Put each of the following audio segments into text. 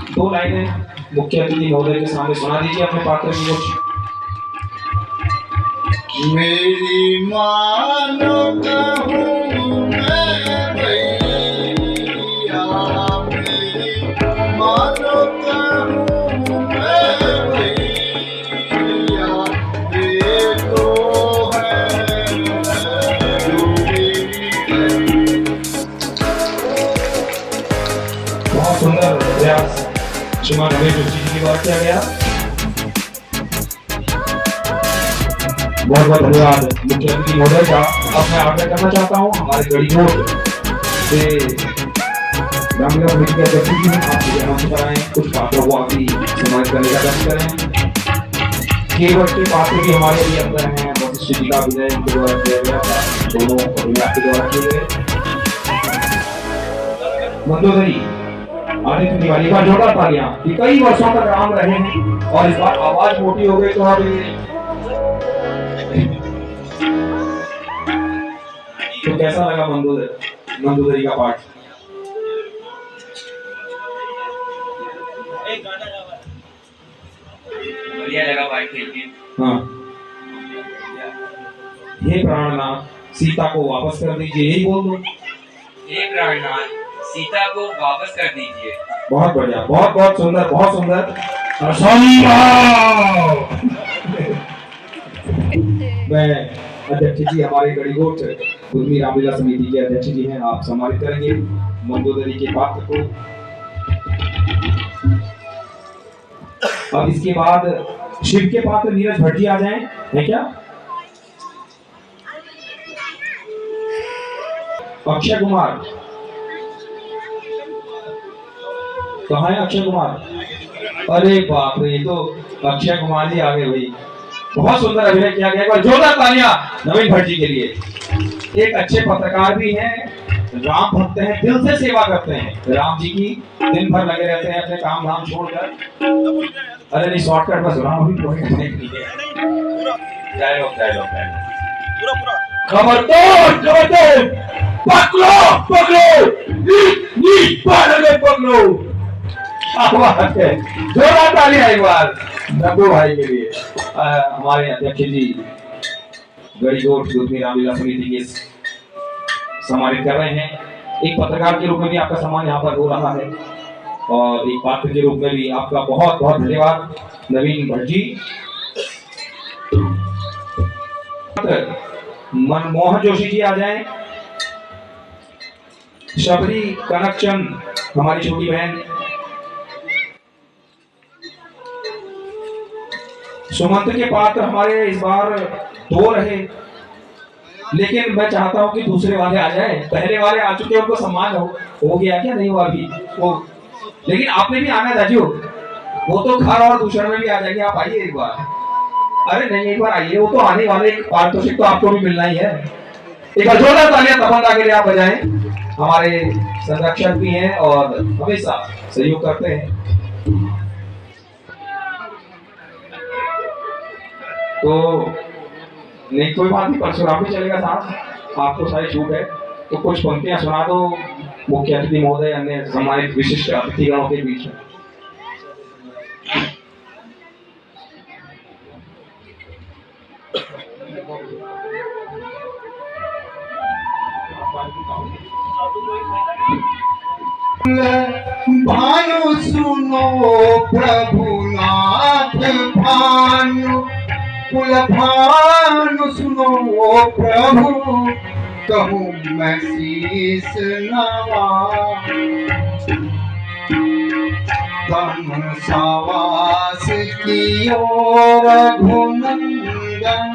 दो लाइनें मुख्य अतिथि महोदय के सामने सुना दीजिए अपने पात्र की कुछ। मेरी मानो कहूँ मैं भैया, मेरी मानो कहूँ मैं भैया, ये तो है जो मेरी है। बहुत सुंदर प्रयास श्रीमान रमेश जोशी जी की बात किया गया। बहुत बहुत धन्यवाद मुख्य अतिथि महोदय का। अब मैं आग्रह करना चाहता हूँ हमारे गढ़ीकोट से रामलीला समिति के अध्यक्ष जी आप मुझे मंच पर आए, कुछ पात्रों को आप ही सम्मानित करने का प्रयास करें। केवट के पात्र भी हमारे लिए अंदर हैं, वशिष्ठ जी का विजय इनके द्वारा किया गया था, दोनों आपके द्वारा किए गए। मंदोदरी आदित्य तिवारी का जोरदार तालियां, कि कई वर्षों तक राम रहे हैं और इस बार आवाज मोटी हो गई तो अभी तो कैसा लगा मंदोदरी का पाठ? बढ़िया लगा पाठ खेल के। हाँ, हे प्राणनाथ सीता को वापस कर दीजिए, यही बोल दो। हे प्राणनाथ सीता को वापस कर दीजिए। बहुत बढ़िया, बहुत बहुत सुंदर, बहुत सुंदर। मैं अध्यक्ष जी हमारे गढ़ीकोट गुदमी रामलीला समिति के अध्यक्ष जी हैं, आप सम्मानित करेंगे मंदोदरी के पात्र को। अब इसके बाद शिव के पात्र नीरज भट्ट जी आ जाएं, है क्या? अक्षय कुमार कहाँ है? अक्षय कुमार, अरे बाप रे, ये तो अक्षय कुमार जी आ गए भाई। बहुत सुंदर अभिनय किया गया, एक बार जोरदार तालियां नवीन भट्ट जी के लिए। एक अच्छे पत्रकार भी हैं, राम भक्त हैं, दिल से सेवा करते हैं राम जी की, दिन भर लगे रहते हैं अपने काम धाम छोड़कर। अरे नहीं, शॉर्टकट बस राम अभी खबरदार पकड़ो पकड़ो पकड़ो। जोरदार तालियां एक बार नब्बू भाई के लिए। हमारे अध्यक्ष जी गढ़ीकोट गुदमी रामलीला समिति के सम्मानित कर रहे हैं। एक पत्रकार के रूप में भी आपका सम्मान यहाँ पर हो रहा है और एक पात्र के रूप में भी आपका बहुत बहुत धन्यवाद नवीन भट्ट जी। मनमोहन जोशी जी आ जाएं। शबरी कनकचंद हमारी छोटी बहन। सुमंत के पात्र हमारे इस बार दो रहे, लेकिन मैं चाहता हूं कि दूसरे वाले आ जाए। पहले वाले आ चुके, उनको सम्मान हो गया क्या? नहीं हुआ अभी वो, लेकिन आपने भी आना दाजू, वो तो घर और दूसरे में भी आ जाएंगे, आप आइए एक बार। अरे नहीं, एक बार आइए, वो तो आने वाले, पारितोषिक तो आपको भी मिलना ही है। एक बार जोरदार तालियां तपंदा के लिए आप बजाएं। हमारे संरक्षक भी हैं और हमेशा सहयोग करते हैं। तो नहीं, कोई बात नहीं, परशुराम भी चलेगा साथ, आपको सारी छूट है। तो कुछ पंक्तियां सुना दो मुख्य अतिथि महोदय, अन्य सम्मानित विशिष्ट अतिथिगणों के बीच में। भानु सुनो प्रभुनाथ भानु, कुल भानु सुनो प्रभु, कहूँ मैं शीस नवा। तम सावास कियो रघुनंदन,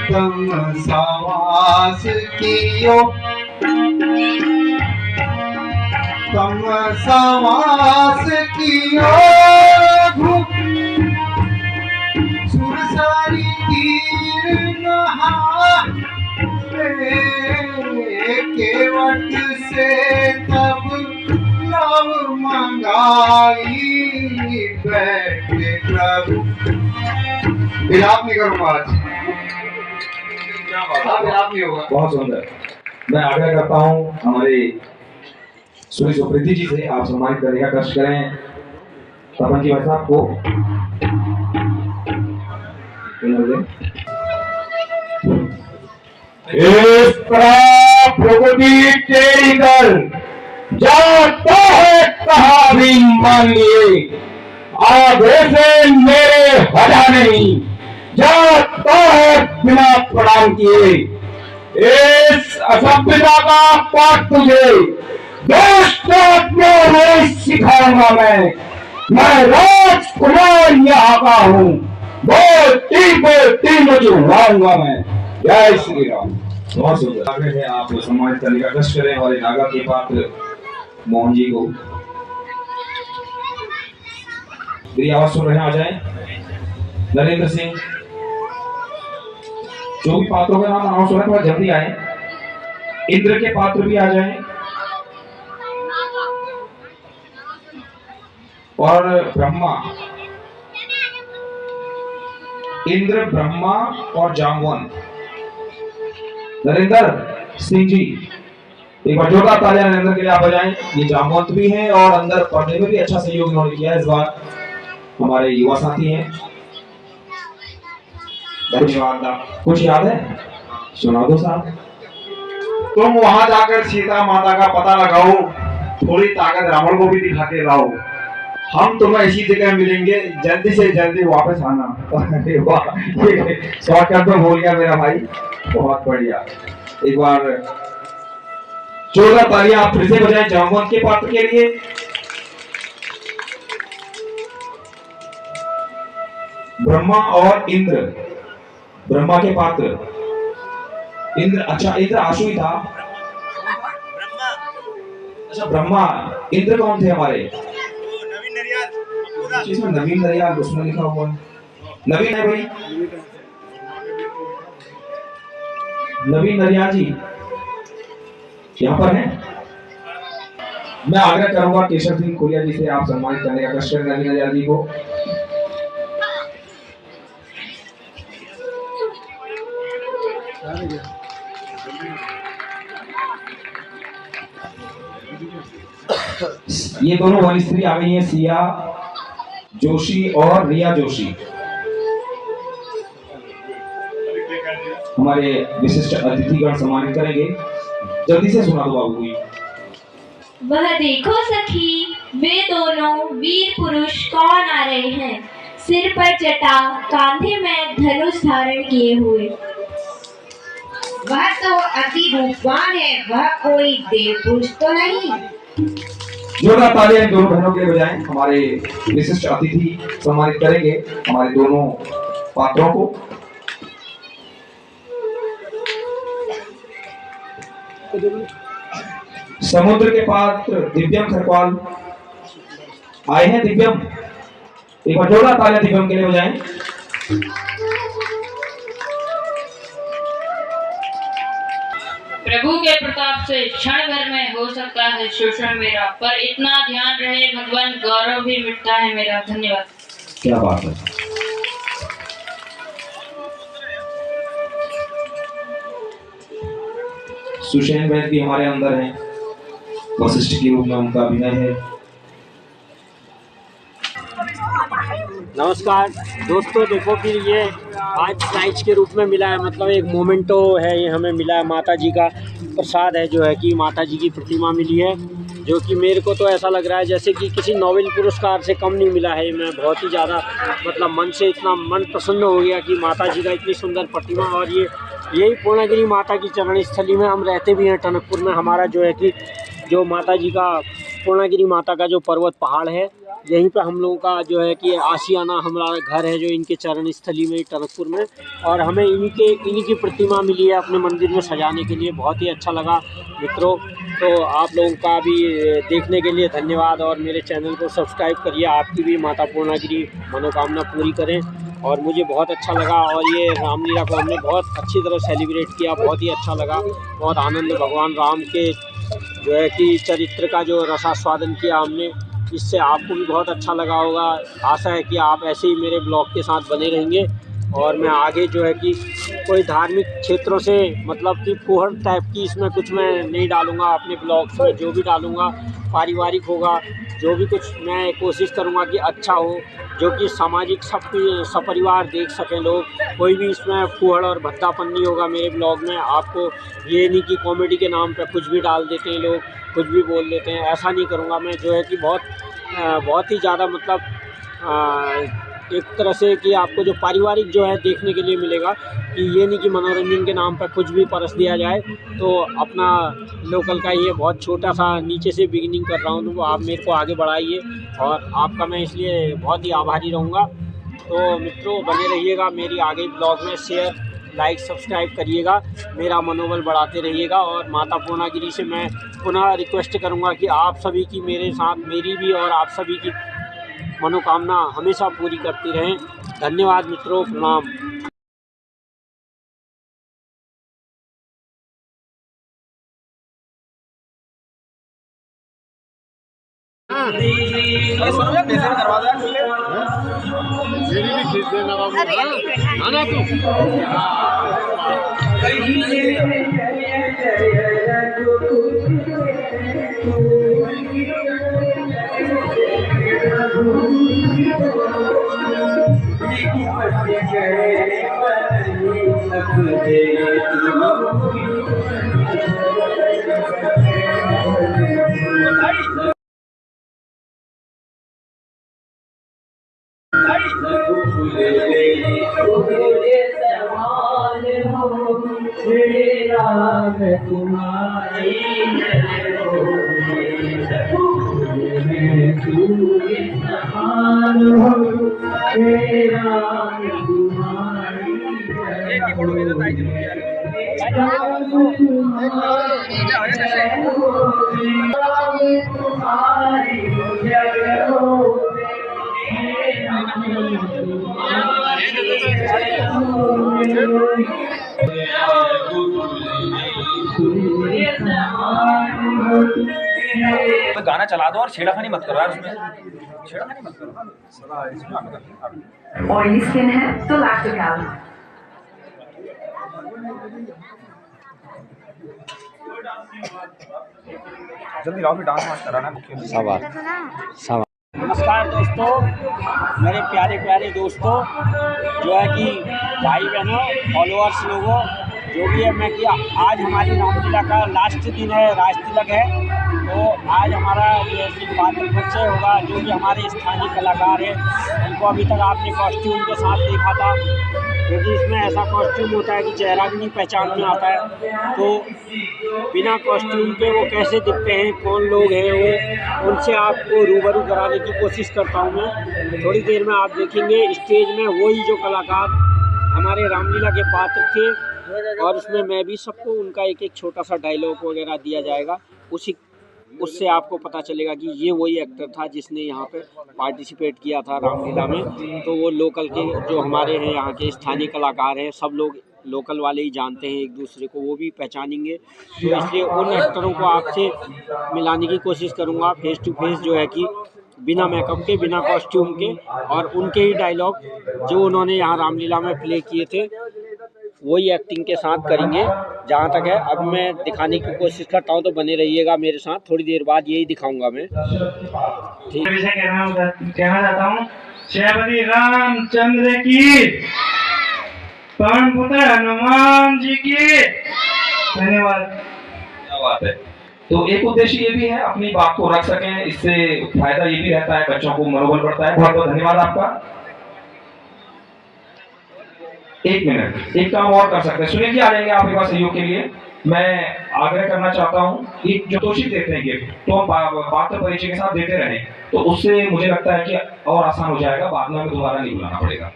तम सावास कियो, तम सावास कियो सुरसारी तीर नहा, केवट से तब नव मंगाई, बैठे प्रभु। विलाप नहीं करूंगा आज, विलाप नहीं होगा। बहुत सुंदर। मैं आग्रह करता हूँ हमारे सुप्रीति जी से, आप सम्मानित करने का कष्ट करें। तपन जी भाई साहब को इस तरह प्रकृति तेरी दल जाता है कहा भी मानिए, आगे से मेरे हटा नहीं जाता है बिना प्रणाम किए। इस असभ्यता का पाठ तुझे दुष्टात्मा में सिखाऊंगा मैं राजकुमार यहाँ का हूँ, बोलती मुझे उड़ाऊंगा मैं। जय श्री राम। बहुत सुंदर आगे है, आप सम्मानित करने का कष्ट करें और नागा के पात्र मोहन जी को मेरी आवाज सुन रहे हैं, आ जाएं। नरेंद्र सिंह, जो भी पात्रों का नाम अनाउंस हो रहा है थोड़ा जल्दी आए। इंद्र के पात्र भी आ जाएं। और ब्रह्मा, इंद्र, ब्रह्मा और जामवन। नरेंद्र सिंह जी, एक बार जोरदार तालियां नरेंद्र के लिए आप बजाएं। ये जामवंत भी हैं और अंदर पढ़ने में भी अच्छा सहयोग इन्होंने किया इस बार। हमारे युवा साथी हैं। धन्यवाद। कुछ याद है? सुना दो साहब। तुम वहां जाकर सीता माता का पता लगाओ, थोड़ी ताकत रावण को भी दिखा के लाओ। हम तुम्हें इसी जगह मिलेंगे, जल्दी से जल्दी वापस आना। अरे वाह, शॉर्टकट में बोल गया मेरा भाई, बहुत बढ़िया। एक बार जोरदार तालियां आप फिर से बजाएं जामवंत के पात्र के लिए। ब्रह्मा और इंद्र, ब्रह्मा के पात्र इंद्र। अच्छा, इंद्र आशु ही था। अच्छा, ब्रह्मा। इंद्र कौन थे हमारे? इसमें नवीन नरियाल उसमें लिखा हुआ है। नवीन है भाई, नवीन नरियाल जी यहाँ पर हैं। मैं आग्रह करूंगा केशव सिंह खुलिया जी से आप सम्मानित करने का कष्ट करें नवीन नरियाल जी को। ये दोनों वन स्त्री आ गई हैं, सिया जोशी और रिया जोशी। हमारे विशिष्ट अतिथिगण सम्मानित करेंगे। जल्दी से सुना दो बाबू जी। वह देखो सखी, वे दोनों वीर पुरुष कौन आ रहे हैं, सिर पर जटा, कांधे में धनुष धारण किए हुए। वह तो अति रूपवान है, वह कोई देव पुरुष तो नहीं। जोरदार तालियां दोनों बहनों के लिए बजाएं। हमारे विशिष्ट अतिथि सम्मानित करेंगे हमारे दोनों पात्रों को। समुद्र के पात्र दिव्यम खरपाल आए हैं। दिव्यम, एक बार जोरदार तालियां दिव्यम के लिए बजाएं। प्रभु के प्रताप से क्षण भर में हो सकता है शोषण मेरा, पर इतना ध्यान रहे भगवान, गौरव भी मिटता है मेरा। धन्यवाद। क्या बात है। सुशैन वैद भी हमारे अंदर हैं, वशिष्ठ के रूप में उनका अभिनय है। नमस्कार दोस्तों, देखो कि ये आज प्राइज के रूप में मिला है, मतलब एक मोमेंटो है, ये हमें मिला है। माता जी का प्रसाद है, जो है कि माता जी की प्रतिमा मिली है, जो कि मेरे को तो ऐसा लग रहा है जैसे कि किसी नोबेल पुरस्कार से कम नहीं मिला है। मैं बहुत ही ज़्यादा मतलब मन से इतना मन प्रसन्न हो गया कि माता जी का इतनी सुंदर प्रतिमा। और ये यही पूर्णागिरी माता की चरण स्थली में हम रहते भी हैं, टनकपुर में। हमारा जो है कि जो माता जी का पूर्णागिरी माता का जो पर्वत पहाड़ है, यहीं पे हम लोगों का जो है कि आशियाना हमारा घर है, जो इनके चरण स्थली में टनकपुर में। और हमें इन्हीं की प्रतिमा मिली है अपने मंदिर में सजाने के लिए। बहुत ही अच्छा लगा मित्रों। तो आप लोगों का भी देखने के लिए धन्यवाद, और मेरे चैनल को सब्सक्राइब करिए। आपकी भी माता पूर्णागिरी मनोकामना पूरी करें। और मुझे बहुत अच्छा लगा, और ये रामलीला को हमने बहुत अच्छी तरह सेलिब्रेट किया, बहुत ही अच्छा लगा। बहुत आनंद, भगवान राम के जो है कि चरित्र का जो रसास्वादन किया हमने, इससे आपको भी बहुत अच्छा लगा होगा। आशा है कि आप ऐसे ही मेरे ब्लॉग के साथ बने रहेंगे। और मैं आगे जो है कि कोई धार्मिक क्षेत्रों से मतलब कि फुहड़ टाइप की इसमें कुछ मैं नहीं डालूँगा अपने ब्लॉग्स में। जो भी डालूँगा पारिवारिक होगा, जो भी कुछ मैं कोशिश करूँगा कि अच्छा हो, जो कि सामाजिक सपरिवार देख सकें लोग। कोई भी इसमें फुहड़ और भद्दापन नहीं होगा मेरे ब्लॉग में। आपको ये नहीं कि कॉमेडी के नाम पे कुछ भी डाल देते हैं लोग, कुछ भी बोल देते हैं, ऐसा नहीं करूँगा मैं। जो है कि बहुत ही ज़्यादा मतलब एक तरह से कि आपको जो पारिवारिक जो है देखने के लिए मिलेगा, कि ये नहीं कि मनोरंजन के नाम पर कुछ भी परस दिया जाए। तो अपना लोकल का ये बहुत छोटा सा नीचे से बिगिनिंग कर रहा हूँ, तो आप मेरे को आगे बढ़ाइए और आपका मैं इसलिए बहुत ही आभारी रहूँगा। तो मित्रों बने रहिएगा मेरी आगे ब्लॉग में, शेयर लाइक सब्सक्राइब करिएगा, मेरा मनोबल बढ़ाते रहिएगा। और माता पूर्णागिरी से मैं पुनः रिक्वेस्ट करूँगा कि आप सभी की मेरे साथ, मेरी भी और आप सभी की मनोकामना हमेशा पूरी करती रहें। धन्यवाद मित्रों, प्रणाम। तो गाना चला दो और छेड़खानी मत करो यार, उसमें छेड़खानी मत करो। ऑयली स्किन है तो लैक्टोकैल। जल्दी लाओ फिर डांस वांस कराना मुख्य सवाल। नमस्कार दोस्तों, मेरे प्यारे प्यारे दोस्तों, जो है कि भाई बहनों, फॉलोअर्स लोगों, जो भी है, मैं कि आज हमारी रामलीला का लास्ट दिन है, राज तिलक है। तो आज हमारा जो है कि पात्र परिचय होगा, जो कि हमारे स्थानीय कलाकार हैं। उनको अभी तक आपने कॉस्ट्यूम के साथ देखा था, क्योंकि इसमें ऐसा कॉस्ट्यूम होता है कि चेहरा भी नहीं पहचान में आता है। तो बिना कॉस्ट्यूम के वो कैसे दिखते हैं, कौन लोग हैं वो, उनसे आपको रूबरू कराने की कोशिश करता हूँ मैं। थोड़ी देर में आप देखेंगे स्टेज में वही जो कलाकार हमारे रामलीला के पात्र थे, और उसमें मैं भी सबको उनका एक एक छोटा सा डायलॉग वगैरह दिया जाएगा। उससे आपको पता चलेगा कि ये वही एक्टर था जिसने यहाँ पे पार्टिसिपेट किया था रामलीला में। तो वो लोकल के जो हमारे हैं, यहाँ के स्थानीय कलाकार हैं, सब लोग लोकल वाले ही जानते हैं एक दूसरे को, वो भी पहचानेंगे। तो इसलिए उन एक्टरों को आपसे मिलाने की कोशिश करूँगा फेस टू फेस, जो है कि बिना मेकअप के, बिना कॉस्ट्यूम के, और उनके ही डायलॉग जो उन्होंने यहाँ रामलीला में प्ले किए थे वही एक्टिंग के साथ करेंगे। जहाँ तक है अब मैं दिखाने की कोशिश करता हूँ, तो बने रहिएगा मेरे साथ। थोड़ी देर बाद यही दिखाऊंगा मैं। ठीक कहना चाहता हूँ, श्री रामचंद्र की, पवन पुत्र हनुमान जी की। धन्यवाद। क्या बात है। तो एक उद्देश्य ये भी है अपनी बात को रख सकें, इससे फायदा ये भी रहता है, बच्चों को मनोबल बढ़ता है। बहुत बहुत धन्यवाद आपका। एक मिनट, एक काम और कर सकते हैं, सुनिए कि आ जाएंगे आपके पास सहयोग के लिए। मैं आग्रह करना चाहता हूँ, एक जो तोशिक देते हैं गिफ्ट, तो हम पात्र परिचय के साथ देते रहें, तो उससे मुझे लगता है कि और आसान हो जाएगा, बाद में हमें दोबारा नहीं बुलाना पड़ेगा।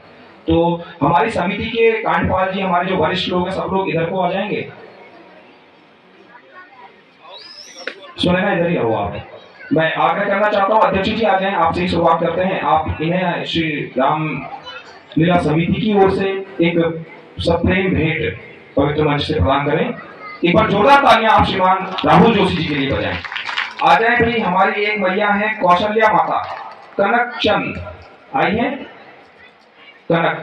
तो हमारी समिति के कांडपाल जी, हमारे जो वरिष्ठ लोग हैं, सब लोग इधर को आ जाएंगे। सुने ना, इधर ही हो आप। मैं आग्रह करना चाहता हूँ, अध्यक्ष जी आ जाएं, आपसे ही शुरुआत करते हैं। आप इन्हें श्री राम लीला समिति की ओर से एक सप्रेम भेंट पवित्र मंच से प्रदान करें। एक बार जोरदार तालियां आप श्रीमान राहुल जोशी जी के लिए बजाएं। आ जाए भाई। हमारी एक मैया है कौशल्या माता, कनक चंद आई है। कनक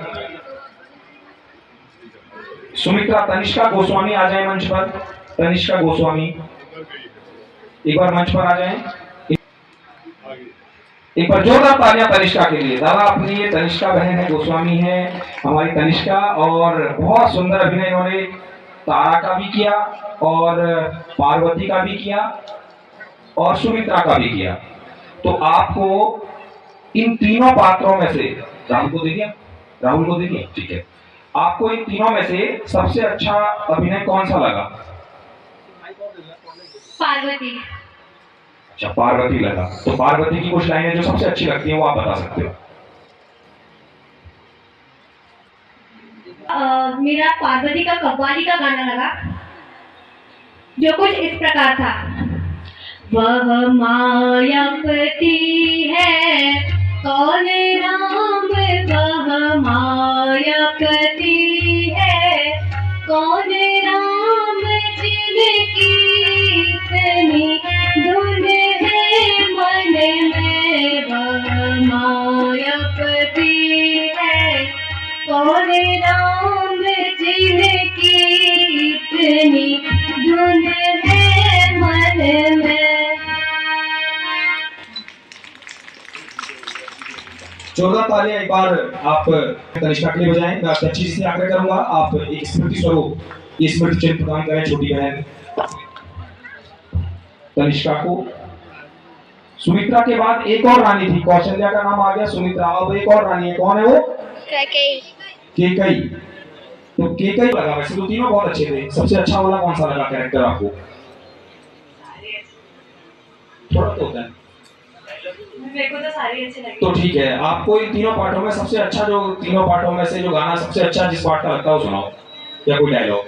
सुमित्रा तनिष्का गोस्वामी आ जाए मंच पर। तनिष्का गोस्वामी एक बार मंच पर आ जाएं। एक बार जोरदार तालियां तनिष्का के लिए। दादा अपनी ये तनिष्का बहन है, गोस्वामी है हमारी तनिष्का, और बहुत सुंदर अभिनय इन्होंने तारा का भी किया और पार्वती का भी किया और सुमित्रा का भी किया। तो आपको इन तीनों पात्रों में से, राहुल को देखिए, राहुल को देखिए, ठीक है, आपको इन तीनों में से सबसे अच्छा अभिनय कौन सा लगा? पार्वती। अच्छा, पार्वती लगा। तो पार्वती की कुछ लाइनें जो सबसे अच्छी लगती हैं वो आप बता सकते हो। मेरा पार्वती का कव्वाली का गाना लगा, जो कुछ इस प्रकार था। वह मायापति है कौन राम, वह मायापति है कौन राम, जिनकी इतनी धुन है मन में, वह मायापति है कौन राम, जिनकी इतनी धुन है मन में। जोरदार तालियां एक बार आप तनिष्का के लिए बजाएं। मैं अच्छी से आग्रह करूंगा आप एक स्मृति स्वरूप ये स्मृति चिन्ह प्रदान करें छोटी बहन तनिष्का को। सुमित्रा के बाद एक और रानी थी, कौशल्या का नाम आ गया, सुमित्रा, अब एक और रानी है, कौन है वो? कैकेयी। केकई। तो केकई लगा, वैसे तो तीनों बहुत अच्छे थे, सबसे अच्छा वाला कौन सा लगा कैरेक्टर आपको? थोड़ा तो होता है, मेरे को तो सारे अच्छे लगे। तो ठीक है, आपको इन तीनों पार्टों में सबसे अच्छा, जो तीनों पार्टों में से जो गाना सबसे अच्छा जिस पार्ट का लगता है वो सुनाओ, या कोई डायलॉग।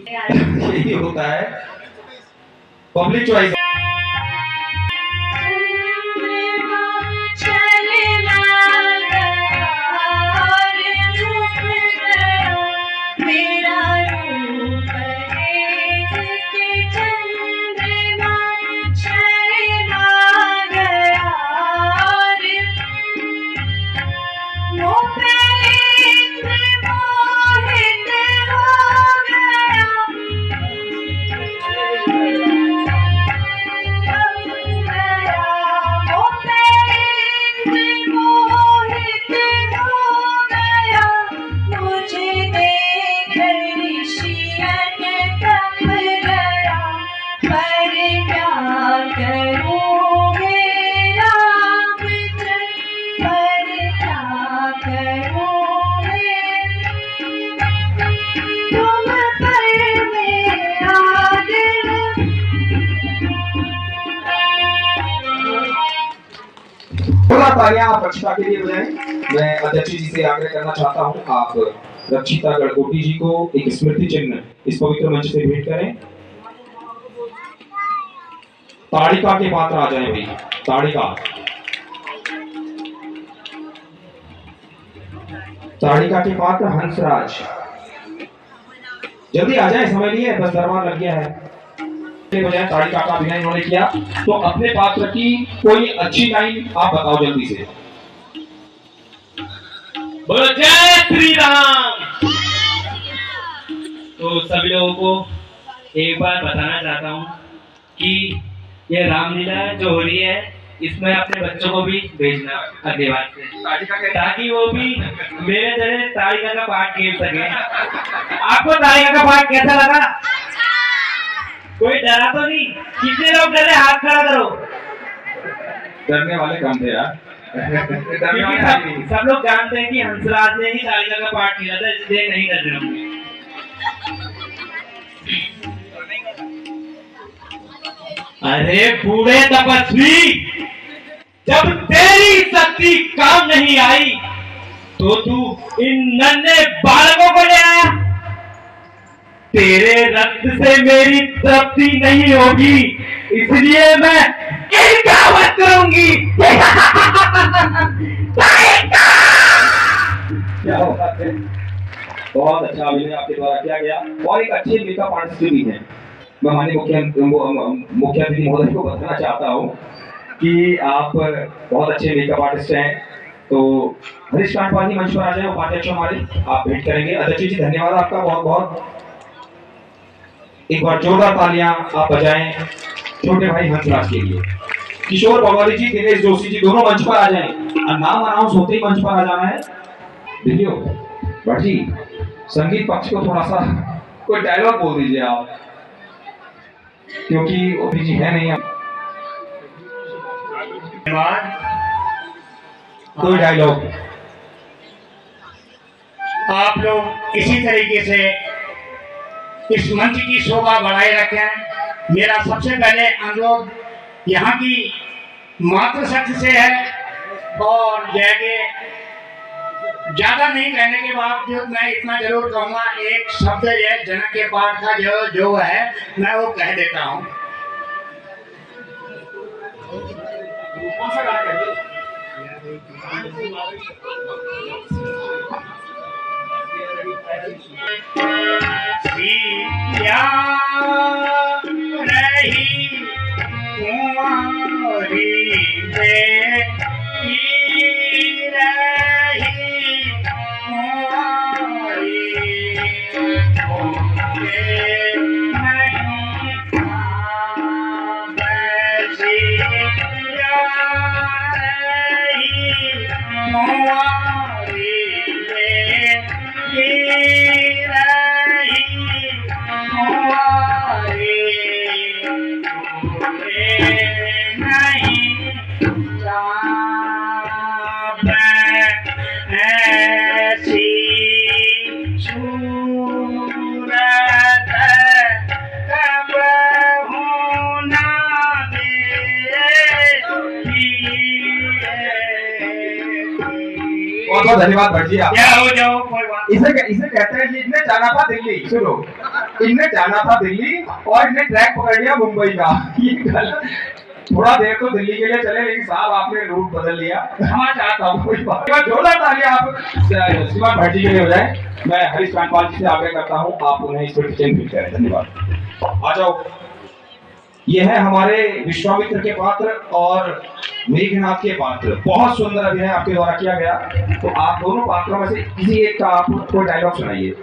यही होता है पब्लिक चॉइस। तालियां आप रक्षिता के लिए बजाएं। मैं अध्यक्ष जी से आग्रह करना चाहता हूं, आप रक्षिता गढ़कोटी जी को एक स्मृति चिन्ह इस पवित्र मंच से भेंट करें। ताड़िका के पात्र आ जाएं भाई, ताड़िका। ताड़िका के पात्र हंसराज, जल्दी आ जाए, समय नहीं है, बस दरबार लग गया है। बजाय ताड़िका का अभिनय इन्होंने किया, तो अपने पात्र की कोई अच्छी लाइन आप बताओ जल्दी से। बोलो जय श्री राम। तो सभी लोगों को एक बार बताना चाहता हूँ कि ये रामलीला जो हो रही है इसमें अपने बच्चों को भी भेजना अगली बार से, ताकि वो भी मेरे तरह ताड़िका का पाठ खेल सके। आपको ताड़िका का पाठ कैसा लगा? कोई डरा तो नहीं? कितने लोग डरे हाथ खड़ा करो। डरने वाले कम थे यार। सब लोग जानते हैं कि हंसराज ने ही ताड़िका का पाठ किया था, इसलिए नहीं डर रहे होंगे। अरे बूढ़े तपस्वी, जब तेरी शक्ति काम नहीं आई तो तू इन नन्हे बालकों को ले आया। तेरे रक्त से मेरी तृप्ति नहीं होगी, इसलिए मैं इनका वध करूंगी। क्या बात है, बहुत अच्छा अभिनय आपके द्वारा किया गया और एक अच्छे मेकअप आर्टिस्ट भी है। मैं माननीय मुख्य अतिथि महोदय को बताना चाहता हूँ कि आप बहुत अच्छे मेकअप आर्टिस्ट हैं तो हरीश कांडपाल जी मंच पर आ जाए, उपाध्यक्ष हमारे, आप भेंट करेंगे। अध्यक्ष जी धन्यवाद आपका बहुत बहुत। एक बार जोरदार तालियां आप बजाएं छोटे भाई हंसराज के लिए। किशोर पवारी जी, दिनेश जोशी जी दोनों मंच पर आ जाएं। नाम अनाउंस होते ही मंच पर आ जाना है। देखियो भट्ट जी, संगीत पक्ष को थोड़ा सा कोई डायलॉग बोल दीजिए आप, क्योंकि ओपी जी है नहीं। कोई डायलॉग आप लोग इसी तरीके से इस मंच की शोभा बढ़ाए रखें। मेरा सबसे पहले अनुरोध यहाँ की मातृशक्ति से है, और ज्यादा नहीं कहने के बावजूद मैं इतना जरूर कहूँगा, एक शब्द है जनक के पाठ का जो है मैं वो कह देता हूँ। सिया रही कुंवारी में, रही कुंवारी बहुत धन्यवाद भट्ट जी। जाओ कोई बात। इसे कहते हैं कि इनने जाना था दिल्ली, सुनो, इनने जाना था दिल्ली और इनने ट्रैक पकड़ लिया मुंबई का। ये गलत, थोड़ा देर तो दिल्ली के लिए चले, लेकिन साहब आपने रूट बदल लिया। क्षमा चाहता हूँ, कोई बात नहीं। जोरदार तालियां आप श्रीमान भट्ट जी के लिए हो जाए। मैं हरीश कांडपाल जी से आग्रह करता हूँ आप उन्हें इस पर फील करें। धन्यवाद। आ जाओ। ये है हमारे विश्वामित्र के पात्र और मेघनाथ के पात्र। बहुत सुंदर अभिनय आपके द्वारा किया गया। तो आप दोनों पात्रों में से किसी एक का आप कोई डायलॉग सुनाइए।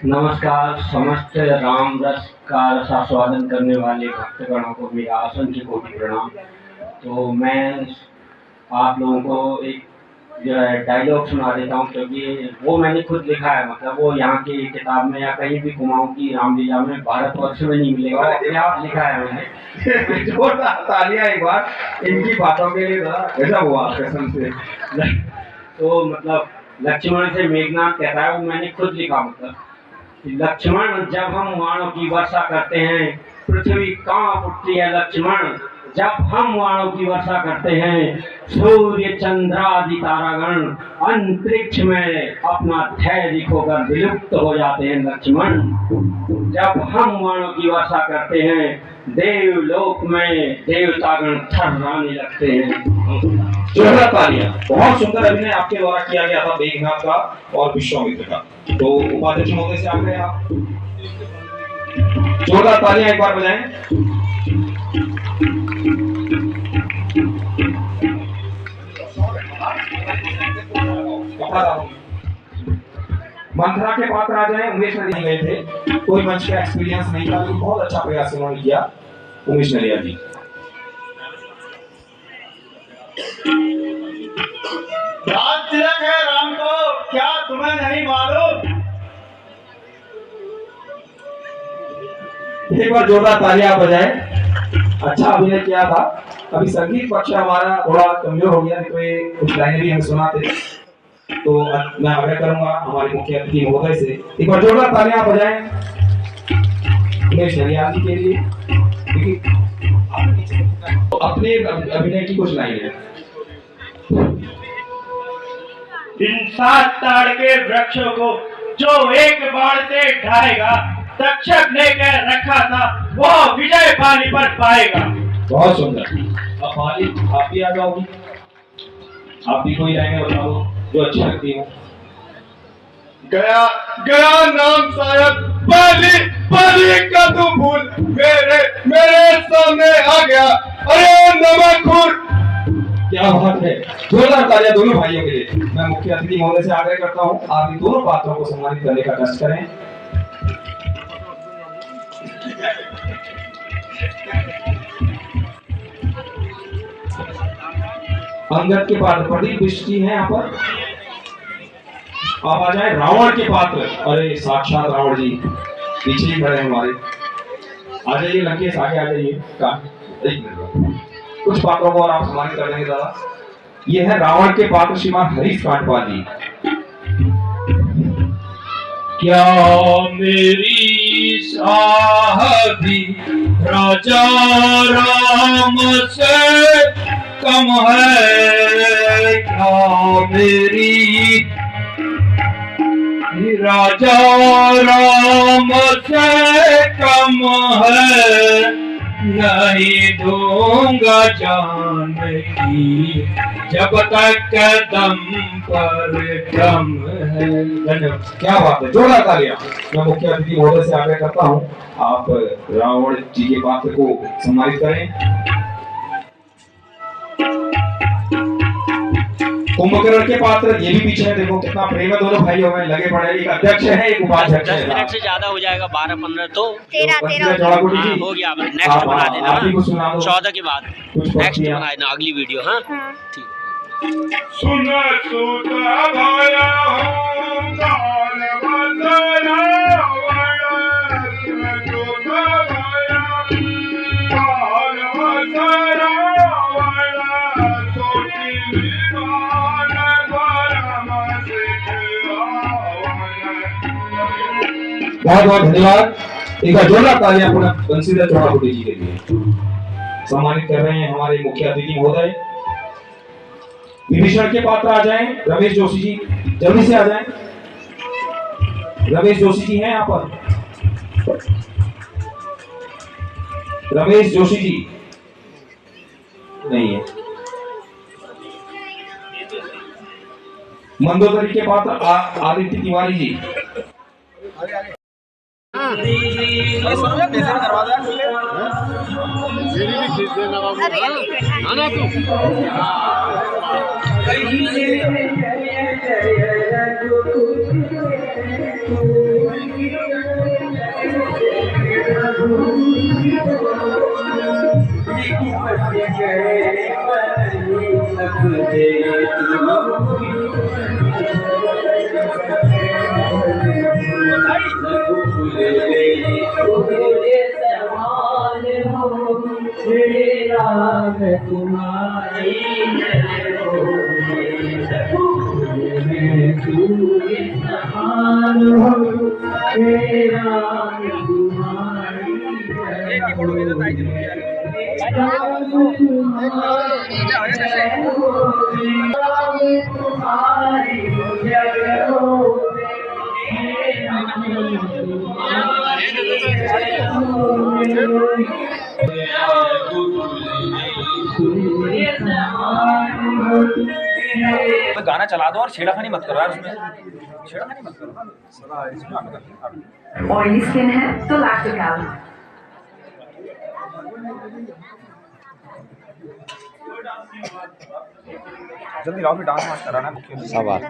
नमस्कार। समस्त राम रस का रसास्वादन करने वाले भक्तगणों को मेरा असंख्य कोटि प्रणाम। तो मैं आप लोगों को एक जो है डायलॉग सुना देता हूँ, क्योंकि वो मैंने खुद लिखा है। मतलब वो यहाँ की किताब में या कहीं भी कुमाऊं की रामलीला में भारतवर्ष में नहीं मिलेगा, अपने आप लिखा है मैंने। जोरदार तालियां एक बार इनकी बातों के लिए। गजब हुआ कसम से। तो मतलब लक्ष्मण से मेघनाथ कहता है, वो मैंने खुद लिखा। मतलब लक्ष्मण, जब हम वाणों की वर्षा करते हैं पृथ्वी कांप उठती है। लक्ष्मण, जब हम वाणों की वर्षा करते हैं सूर्य चंद्रादि तारागण अंतरिक्ष में अपना धैर्य खोकर विलुप्त हो जाते हैं। लक्ष्मण, जब हम वाणों की वर्षा करते हैं देवलोक में देवतागण थर्राने लगते हैं। जोरदार तालियां। बहुत सुंदर अभिनय आपके द्वारा किया गया था मेघनाथ का और विश्वामित्र का। तो उपाध्यक्ष महोदय से आग्रह आप जोरदार तालियां एक बार बजाएं। मंथरा के पात्र आ जाए। उमेश नलिया गए थे, कोई मंच का एक्सपीरियंस नहीं था, लेकिन बहुत अच्छा प्रयास उन्होंने किया। उमेश नलिया जी। राज तिलक है राम को, क्या तुम्हें नहीं मालूम? एक बार जोरदार तालियां बजाएं। अच्छा अभिनय किया था। अभी संगीत पक्ष हमारा थोड़ा कमजोर हो गया, तो ये कुछ लाइनें भी हमें सुनाते। तो मैं आग्रह करूंगा हमारे मुख्य अतिथि महोदय से, एक बार जोरदार तालियां बजाएं उमेश नलिया जी के लिए। अपने अभिनय की कुछ लाइनें। इन 7 ताड़ के वृक्षों को जो एक बाण से ढाएगा, तक्षक ने कह रखा था वो विजय पानीपत पाएगा। बहुत सुंदर। अब पाली आप भी आ जाओगी, आप भी कोई लाइनें बताओ जो अच्छी लगती हो। गया गया नाम शायद पाली का तू भूल मेरे सामने आ गया। अरे नमक क्या बात है, जोरदार तालियां दोनों भाइयों के लिए। मैं मुख्य अतिथि महोदय से आग्रह करता हूं आप इन दोनों पात्रों को सम्मानित करने का कष्ट करें। अंगद के पात्र प्रदीप बिष्ट जी हैं यहाँ पर। आप आ जाए रावण के पात्र। अरे साक्षात रावण जी पीछे ही खड़े हैं हमारे। आ जाइए लंकेश, आगे आ जाइए। एक मिनट, कुछ पात्रों को और आप सम्मानित कर देंगे दादा। ये है रावण के पात्र श्रीमान हरीश कांटपाल जी। क्या मेरी साहबी राजा राम से कम है, क्या मेरी राजा राम से कम है, नहीं दूंगा जान की जब तक दम पर दम है। धन्यवाद, क्या बात है, जोरदार तालियां। मैं मुख्य अतिथि महोदय से आग्रह करता हूं आप रावण जी के पात्र को सम्मानित करें। कुंभकर्ण के पात्र ये भी पीछे है, देखो कितना प्रेम है दोनों भाइयों में लगे पड़े। एक अध्यक्ष है एक उपाध्यक्ष है। 10 मिनट से ज्यादा हो जाएगा, 12-15 तो 13 चौड़ाकोटी जी हो गया। नेक्स्ट बना देना, आप ही कुछ सुना दो 14 के बाद नेक्स्ट बना देना अगली वीडियो। हाँ ठीक। सुन सुता भाया हूँ काल बसरा वाला, सुन सुता भाया काल बसरा वाला, सोची विमान परम बहुत बहुत धन्यवाद। एक बार जोरदार तालियां पुनः बंसीधर चौड़ाकोटी जी के लिए। सम्मानित कर रहे हैं हमारे मुख्य अतिथि महोदय। विभीषण के पात्र आ जाएं, रमेश जोशी जी जल्दी से आ जाएं। रमेश जोशी जी हैं यहाँ पर। रमेश जोशी जी नहीं है। मंदोदरी के पात्र आदित्य तिवारी जी। गाना चला दो और छेड़खानी मत करो यार, उसमें छेड़खानी मत करो। ऑयली स्किन है तो लैक्टोकैल। जल्दी लाओ, फिर डांस वांस कराना मुख्य। सवाल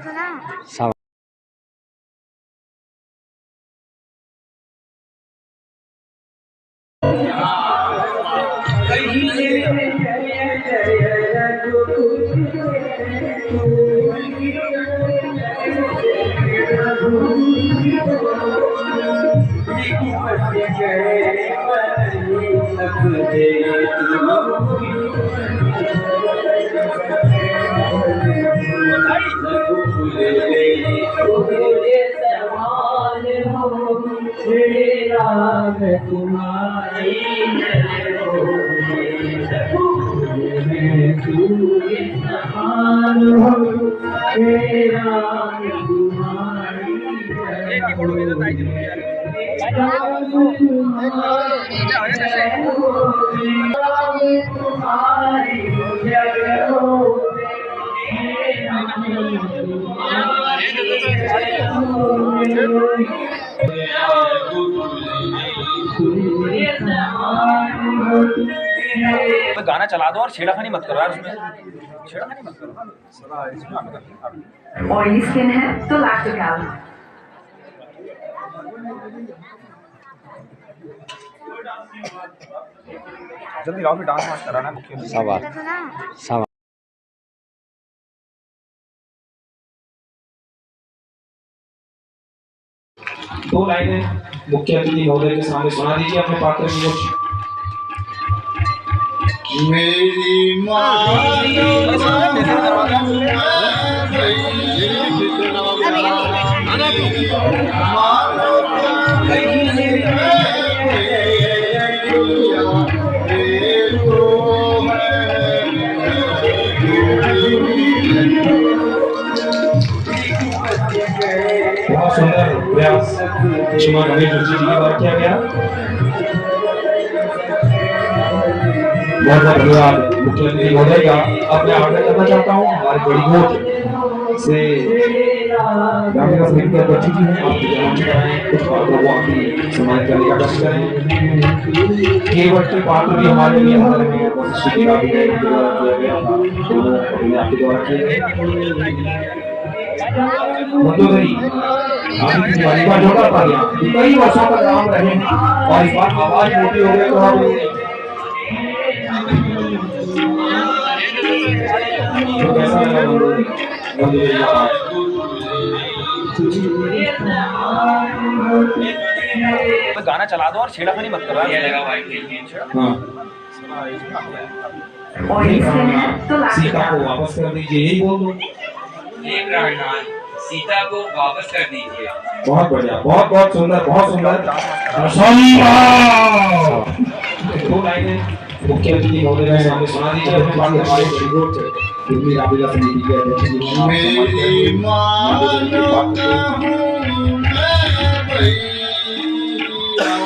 तो गाना चला दो और छेड़खानी मत करो यार, उसमें छेड़खानी मत करो। ऑयली स्किन है तो लैक्टोकैल। जल्दी लाओ, फिर डांस वांस कराना मुख्य। शाबाश। दो लाइनें मुख्य अतिथि महोदय के सामने सुना दीजिए अपने पात्र की कुछ। मेरी बहुत सुंदर प्रयास श्रीमान रमेश जोशी जी के द्वारा किया गया। बहुत बहुत धन्यवाद मुख्यमंत्री महोदय का। अब मैं आग्रह करना चाहता हूँ हमारे बड़ी कोट से ग्रामीण समिति के अध्यक्ष जी हैं, आप मंच पर आएं, कुछ पात्रों को आपकी सम्मानित करने का कष्ट करें। केवट के पात्र भी हमारे लिए अंदर में स्थिति का भी किया गया था, दोनों आपके द्वारा किए गए। मंदोदरी आपकी दिवाली का जोड़ा पा गया, कई वर्षों तक काम रहे और इस बार आवाज मोटी हो गई तो हम तो कैसा लगा मंदोदरी का आवाज? तो गाना चला दो और छेड़खानी मत करो। ये लगा भाई। हाँ, ऑयली स्किन है तो सीता को लैक्टोकैल। वापस कर दीजिए, यही बोल दो। हे प्राणनाथ, सीता को वापस कर दीजिए। बहुत बढ़िया, बहुत बहुत सुंदर, बहुत सुंदर। दो लाइनें मुख्य अतिथि महोदय के सामने सुना दीजिए अपने पात्र हमारे बड़ी दुर्मी राबिला समिति के अध्यक्ष जी।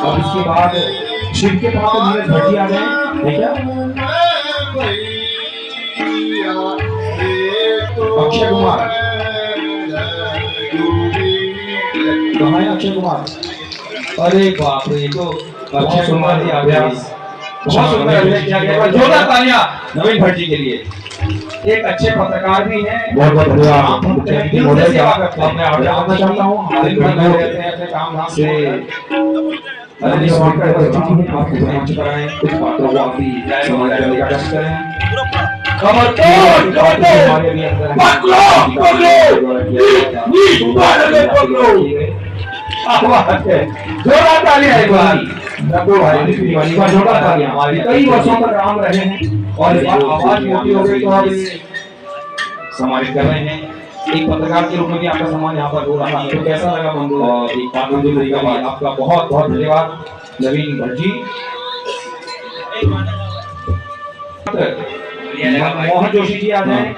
अब इसके बाद शिव के पात्र नीरज भट्टी आ गए है क्या? अक्षय कुमार कहाँ है अक्षय कुमार? अरे बाप रे, तो अक्षय कुमार जी आ गया। बहुत सुंदर अभिनय किया गया, जोरदार तालियां नवीन भट्ट जी के लिए। एक अच्छे पत्रकार भी हैं। बहुत बहुत धन्यवाद मुख्य अतिथि महोदय का। अब मैं आग्रह करना चाहता हूँ हमारे घर में रहते हैं अपने काम धाम से मंच पर आए, कुछ बातों को आपकी सम्मानित करने का कष्ट करें। खबरदार जोरदार तालियां एक बार। भाई दिवाली का जोरदार तालियां। हमारी कई वर्षों तक काम रहे हैं और इस बार आवाज मोटी हो गई तो अब सम्मानित कर रहे हैं। एक पत्रकार के रूप में भी आपका सम्मान यहाँ पर हो रहा है, तो कैसा लगा बंधु? और एक मंदोदरी का भी आपका बहुत बहुत धन्यवाद नवीन भट्ट जी। मोहन जोशी जी आ जाए।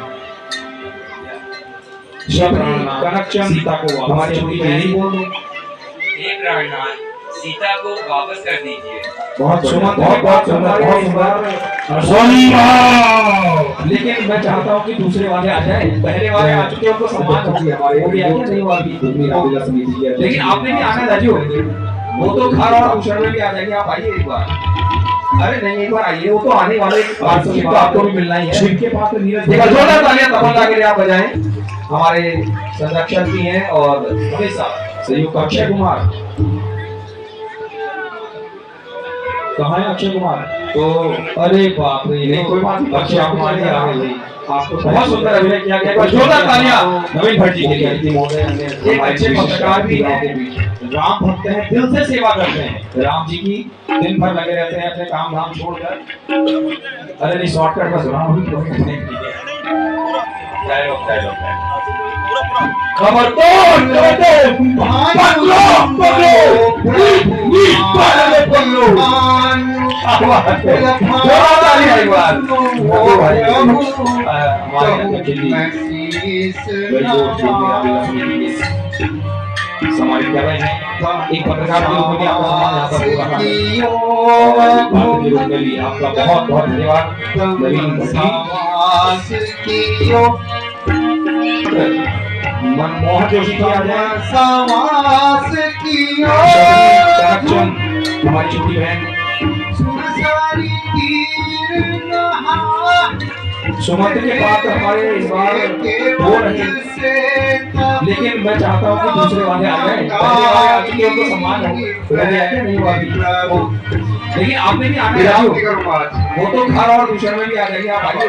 कनकचंद सीता को हमारी छोटी बहनी बोल दो। हे प्राणनाथ, सीता को वापस कर दीजिए। बहुत सुंदर, बहुत बहुत सुंदर, बहुत सुंदर। लेकिन मैं चाहता हूँ कि दूसरे वाले आ जाए, पहले वाले आ चुके हैं उनको सम्मान हो गया, हो गया क्या नहीं हुआ अभी? लेकिन आपने भी आना राजी हो, वो तो घर और दूसरे में भी आ जाएंगे। आप आइए एक बार। अरे नहीं, एक बार आइए, वो तो आने वाले पार्षद तो आपको भी मिलना ही है। शिव के पात्र नीरज जोरदार तालियां तमन्ना के लिए आप बजाएं। हमारे संरक्षक भी हैं और हमेशा सहयोग अक्षय कुमार। कहाँ है अक्षय कुमार? तो अरे बाप रे, नहीं कोई बात नहीं, अक्षय कुमार जी आ गए। आपको बहुत सुंदर अभिनय किया गया, जोरदार तालियां नवीन भट्ट जी के लिए। एक अच्छे पत्रकार भी हैं, राम भक्त हैं, दिल से सेवा करते हैं राम जी की, दिन भर लगे रहते हैं अपने काम धाम छोड़कर। अरे नहीं, शॉर्टकट बस राम ही खबरदार सम्मानित कर रहे हैं। एक पत्रकार के रूप में भी आपका सम्मान यहाँ पर हो रहा है, के रूप में भी आपका बहुत बहुत धन्यवाद नवीन मनमोहन जोशी जी आ जाए। हमारी छोटी बहन सुमंत के पात्र हमारे इस बार 2 रहे, लेकिन मैं चाहता हूँ कि दूसरे वाले आ जाए। पहले वाले आ चुके उनको सम्मान हो गया क्या नहीं हुआ अभी, लेकिन आपने भी आना है। वो तो घर और दूसरे में भी आ जाएंगे, आप आइए।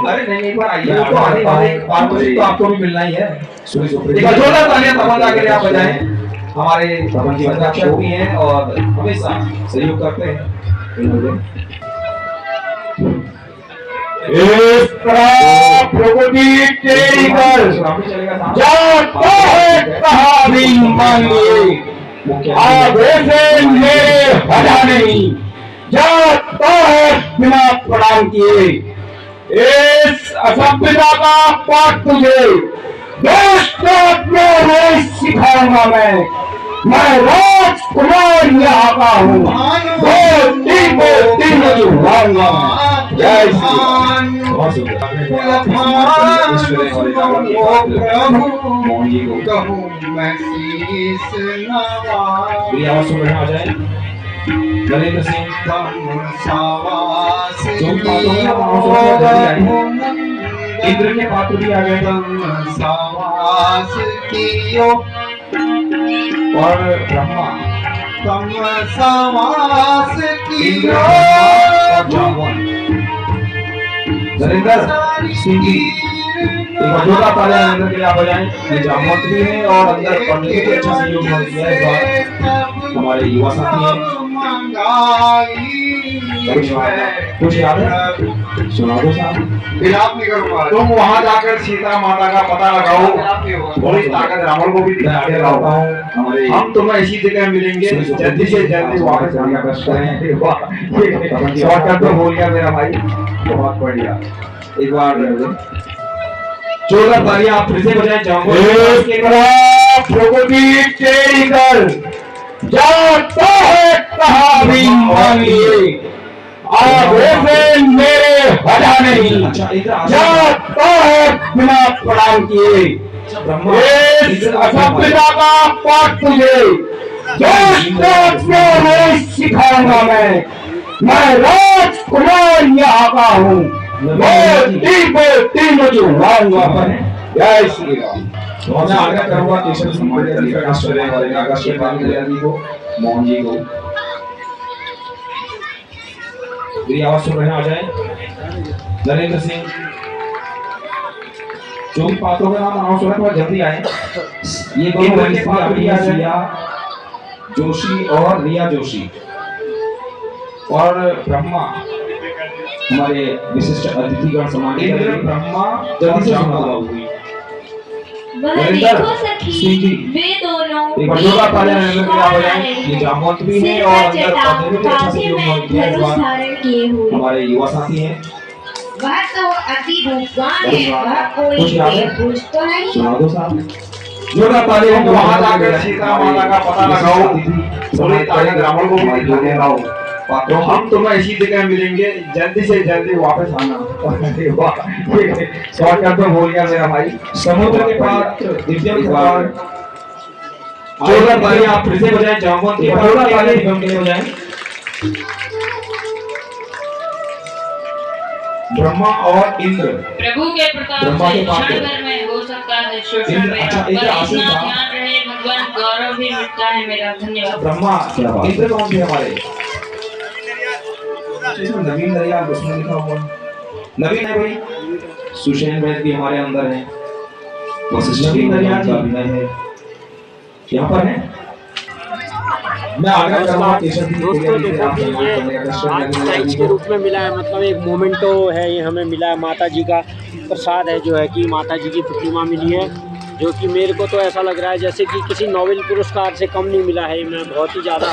अरे नहीं, एक बार आइए, वो तो आने वाले 5 बजे तो आपको भी मिलना ही है। जोरदार तालियां तमन्ना के लिए आप बजाएं। हमारे अध्यक्ष भी हैं और हमेशा सहयोग करते हैं। इस तरह प्रगति तेरी कर जाता है कहा भी मांगिए, आगे से मेरे हटा नहीं जाता है बिना प्रणाम किए। इस असभ्यता का पाठ तुझे दोस्तों में सिखाऊंगा मैं राजकुमार यहाँ का हूँ, बोलती जुड़ाऊंगा। जय नरेंद्र सिंह इंद्र के पात्र भी आ गए और ब्रह्मा इंद्र और जामुन। नरेंद्र सिंह जी एक जोड़ा तालियां नरेंद्र के लिए आप बजाएं। ये जामुन भी है और अंदर पढ़ने के लिए अच्छा सहयोग किया है इस बार हमारे युवा साथी हैं। कुछ याद है, सुना दो साहब। विलाप नहीं करूंगा, तुम वहां जाकर सीता माता का पता लगाओ, थोड़ी ताकत रावण को भी दिखाते रहो। हम तुम्हें इसी जगह मिलेंगे, जल्दी से जल्दी वापस आने का कष्ट करें। शॉर्टकट तो बोल गया मेरा भाई, बहुत बढ़िया। एक बार जोरदार तालियां आप फिर से बजाएं। जाऊंगा प्रगति तेरी कर जाता है कहा भी मांगिए, आगे से मेरे हटा नहीं जाता है बिना प्रणाम किए। इस असभ्यता का पाठ तुझे दोस्तों में सिखाऊंगा मैं राजकुमार यहाँ का हूँ, बोलती मुझे उड़ाऊंगा। जय श्री राम। मैं आग्रह करूंगा केशव सम्मान राष्ट्रीय वाले आकाश के जी को, मोहन जी को मेरी आवाज सुन रहे हैं, आ जाए। नरेंद्र सिंह जो भी पात्रों का नाम अनाउंस हो रहा है थोड़ा जल्दी आए। ये दोनों के पात्र रिया जोशी और रिया जोशी और ब्रह्मा हमारे विशिष्ट अतिथिगण सम्मान ब्रह्मा जल्दी से सुना हुई। वह देखो सखी वे दोनों ये जामवंत भी है और अंदर पौधे में अच्छा सहयोग किया है धारण किए हुए हमारे युवा साथी हैं। वह तो अति रूपवान है, वह कोई देवपुरुष तो नहीं। सुना दो साहब। जोरदार तालियां। वहां जाकर सीता माता का पता लगाओ, थोड़ी ताकत रावण को भी दिखाते रहो। तो हम तुम्हें इसी जगह मिलेंगे, जल्दी से जल्दी वापस आना। शॉर्टकट तो बोल गया मेरा भाई। समुद्र के पार दिव्यम कुमार जोरदार तालियां आप फिर से बजाएं। जामवंत के पार जोरदार तालियां दिव्यम के लिए बजाएं। ब्रह्मा और इंद्र प्रभु के प्रताप से क्षण भर में हो सकता है शोषण मेरा, पर इतना ध्यान रहे भगवान गौरव भी मिटता है मेरा। धन्यवाद। ब्रह्मा इंद्र कौन थे हमारे? नवीन दरियाल उसमें लिखा हुआ नवीन है भाई। सुशेन वैद भी हमारे अंदर है, नवीन दरियाल का अभिनय है यहाँ पर है। मैं आग्रह करूंगा केशव जी दोस्तों देखो कि ये आज प्राइज के रूप में मिला है, मतलब एक मोमेंटो है ये हमें मिला है। माता जी का प्रसाद है जो है कि माता जी की प्रतिमा मिली है, जो कि मेरे को तो ऐसा लग रहा है जैसे कि किसी नोबेल पुरस्कार से कम नहीं मिला है। मैं बहुत ही ज़्यादा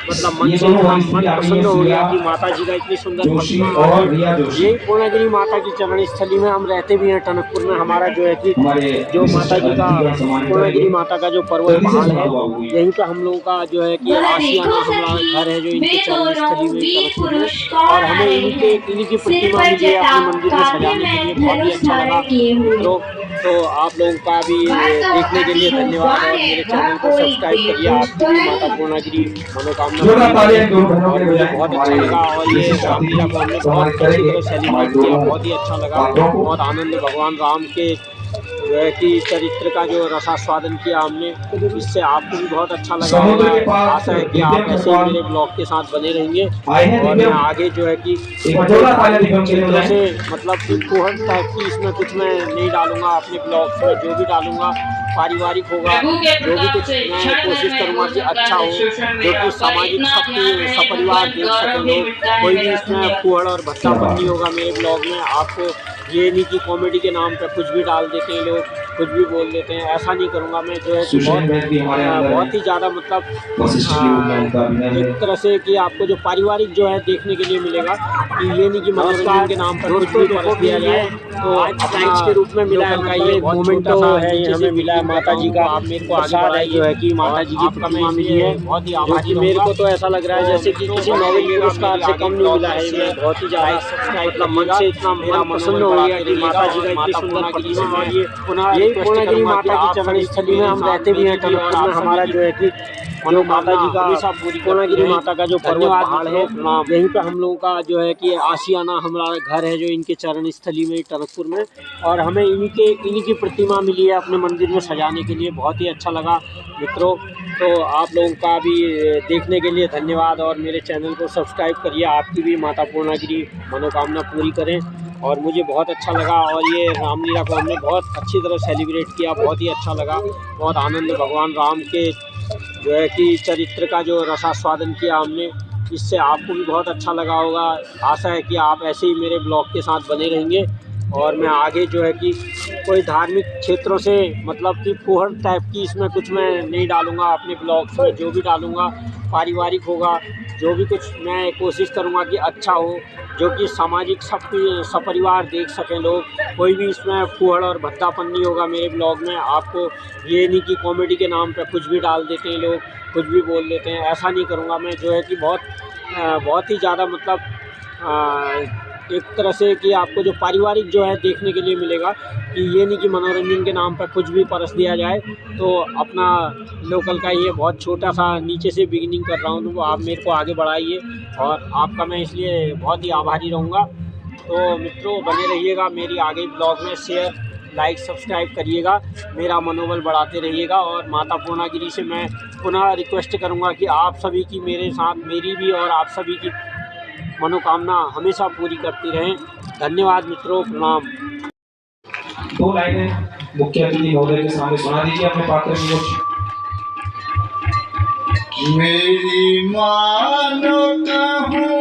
मतलब मन प्रसन्न हो गया कि माता जी का इतनी सुंदर प्रतिमा और यही पूर्णगिरी माता की चरण स्थली में हम रहते भी हैं टनकपुर में। हमारा जो है कि जो माता जी का पूर्णगिरी माता का जो पर्वत पहाड़ है यहीं पर हम लोगों का जो है कि आशियाना हमारा घर है जो इनकी चरण स्थली में टनकपुर में, और हमें इन्हीं की प्रतिमा मिली है अपने मंदिर में सजाने के लिए। बहुत ही अच्छा लगा। तो आप लोगों का भी देखने के लिए धन्यवाद और मेरे चैनल को सब्सक्राइब करिए। आपकी भी माता पूर्णागिरी मनोकामना मुझे बहुत अच्छा लगा और ये रामलीला को हमने बहुत अच्छी तरह सेलिब्रेट किया, बहुत ही अच्छा लगा। बहुत आनंद, भगवान राम के कि चरित्र का जो रसास्वादन किया हमने, इससे आपको भी बहुत अच्छा लगा होगा। आशा है कि आप ऐसे ही मेरे ब्लॉग के साथ बने रहेंगे और मैं आगे जो है कि चित्रों से मतलब कोहन टाइप की इसमें कुछ मैं नहीं डालूंगा अपने ब्लॉग्स में, जो भी डालूंगा पारिवारिक होगा, जो भी कुछ मैं कोशिश करूंगा कि अच्छा हो, जो कि सामाजिक सबकी सपरिवार देख सकें लोग। कोई भी इसमें फूहड़ और भट्टापन नहीं होगा मेरे ब्लॉग में। आपको ये नहीं कि कॉमेडी के नाम पे कुछ भी डाल देते हैं लोग, कुछ भी बोल देते हैं, ऐसा नहीं करूँगा मैं। जो है कि बहुत ही ज़्यादा मतलब एक तरह से कि आपको जो पारिवारिक जो है देखने के लिए मिलेगा कि ये नहीं कि मनोरंजन के नाम पर कुछ भी परस दिया जाए। तो आज के रूप में मिला है ये मोमेंट है, ये हमें मिला है माता जी का। आप मेरे को प्रसाद है जो है कि माता जी की प्रतिमा मिली है, बहुत ही आभारी। मेरे को तो ऐसा लग रहा है जैसे कि किसी नोबेल पुरस्कार से कम नहीं मिला है। मैं बहुत ही ज़्यादा मतलब मन से इतना मेरा प्रसन्न हो गया कि माता जी का इतनी सुंदर प्रतिमा। और ये पूर्णागिरी माता की चरण स्थली में हम रहते भी हैं टनकपुर में। हमारा जो है कि जो माता जी का पूर्णागिरी माता का जो पर्वत पहाड़ है, यहीं पे हम लोगों का जो है कि आशियाना हमारा घर है जो इनके चरण स्थली में टनकपुर में। और हमें इन्हीं की प्रतिमा मिली है अपने मंदिर में सजाने के लिए। बहुत ही अच्छा लगा मित्रों। तो आप लोगों का भी देखने के लिए धन्यवाद और मेरे चैनल को सब्सक्राइब करिए। आपकी भी माता पूर्णागिरी मनोकामना पूरी करें। और मुझे बहुत अच्छा लगा और ये रामलीला को हमने बहुत अच्छी तरह सेलिब्रेट किया, बहुत ही अच्छा लगा। बहुत आनंद, भगवान राम के जो है कि चरित्र का जो रसास्वादन किया हमने, इससे आपको भी बहुत अच्छा लगा होगा। आशा है कि आप ऐसे ही मेरे ब्लॉग के साथ बने रहेंगे और मैं आगे जो है कि कोई धार्मिक क्षेत्रों से मतलब कि फूहड़ टाइप की इसमें कुछ मैं नहीं डालूंगा अपने ब्लॉग्स में। जो भी डालूंगा पारिवारिक होगा, जो भी कुछ मैं कोशिश करूंगा कि अच्छा हो, जो कि सामाजिक सपरिवार देख सकें लोग। कोई भी इसमें फूहड़ और भद्दापन नहीं होगा मेरे ब्लॉग में। आपको ये नहीं कि कॉमेडी के नाम पे कुछ भी डाल देते हैं लोग, कुछ भी बोल देते हैं, ऐसा नहीं करूँगा मैं। जो है कि बहुत ही ज़्यादा मतलब एक तरह से कि आपको जो पारिवारिक जो है देखने के लिए मिलेगा कि ये नहीं कि मनोरंजन के नाम पर कुछ भी परस दिया जाए। तो अपना लोकल का ये बहुत छोटा सा नीचे से बिगिनिंग कर रहा हूँ, तो आप मेरे को आगे बढ़ाइए और आपका मैं इसलिए बहुत ही आभारी रहूँगा। तो मित्रों बने रहिएगा मेरी आगे ब्लॉग में, शेयर लाइक सब्सक्राइब करिएगा, मेरा मनोबल बढ़ाते रहिएगा। और माता पूर्णागिरी से मैं पुनः रिक्वेस्ट करूँगा कि आप सभी की मेरे साथ, मेरी भी और आप सभी की मनोकामना हमेशा पूरी करती रहें। धन्यवाद मित्रों, प्रणाम। 2 लाइनें मुख्य अतिथि महोदय के सामने सुना दीजिए अपने पात्र की कुछ। मेरी मानो कहूँ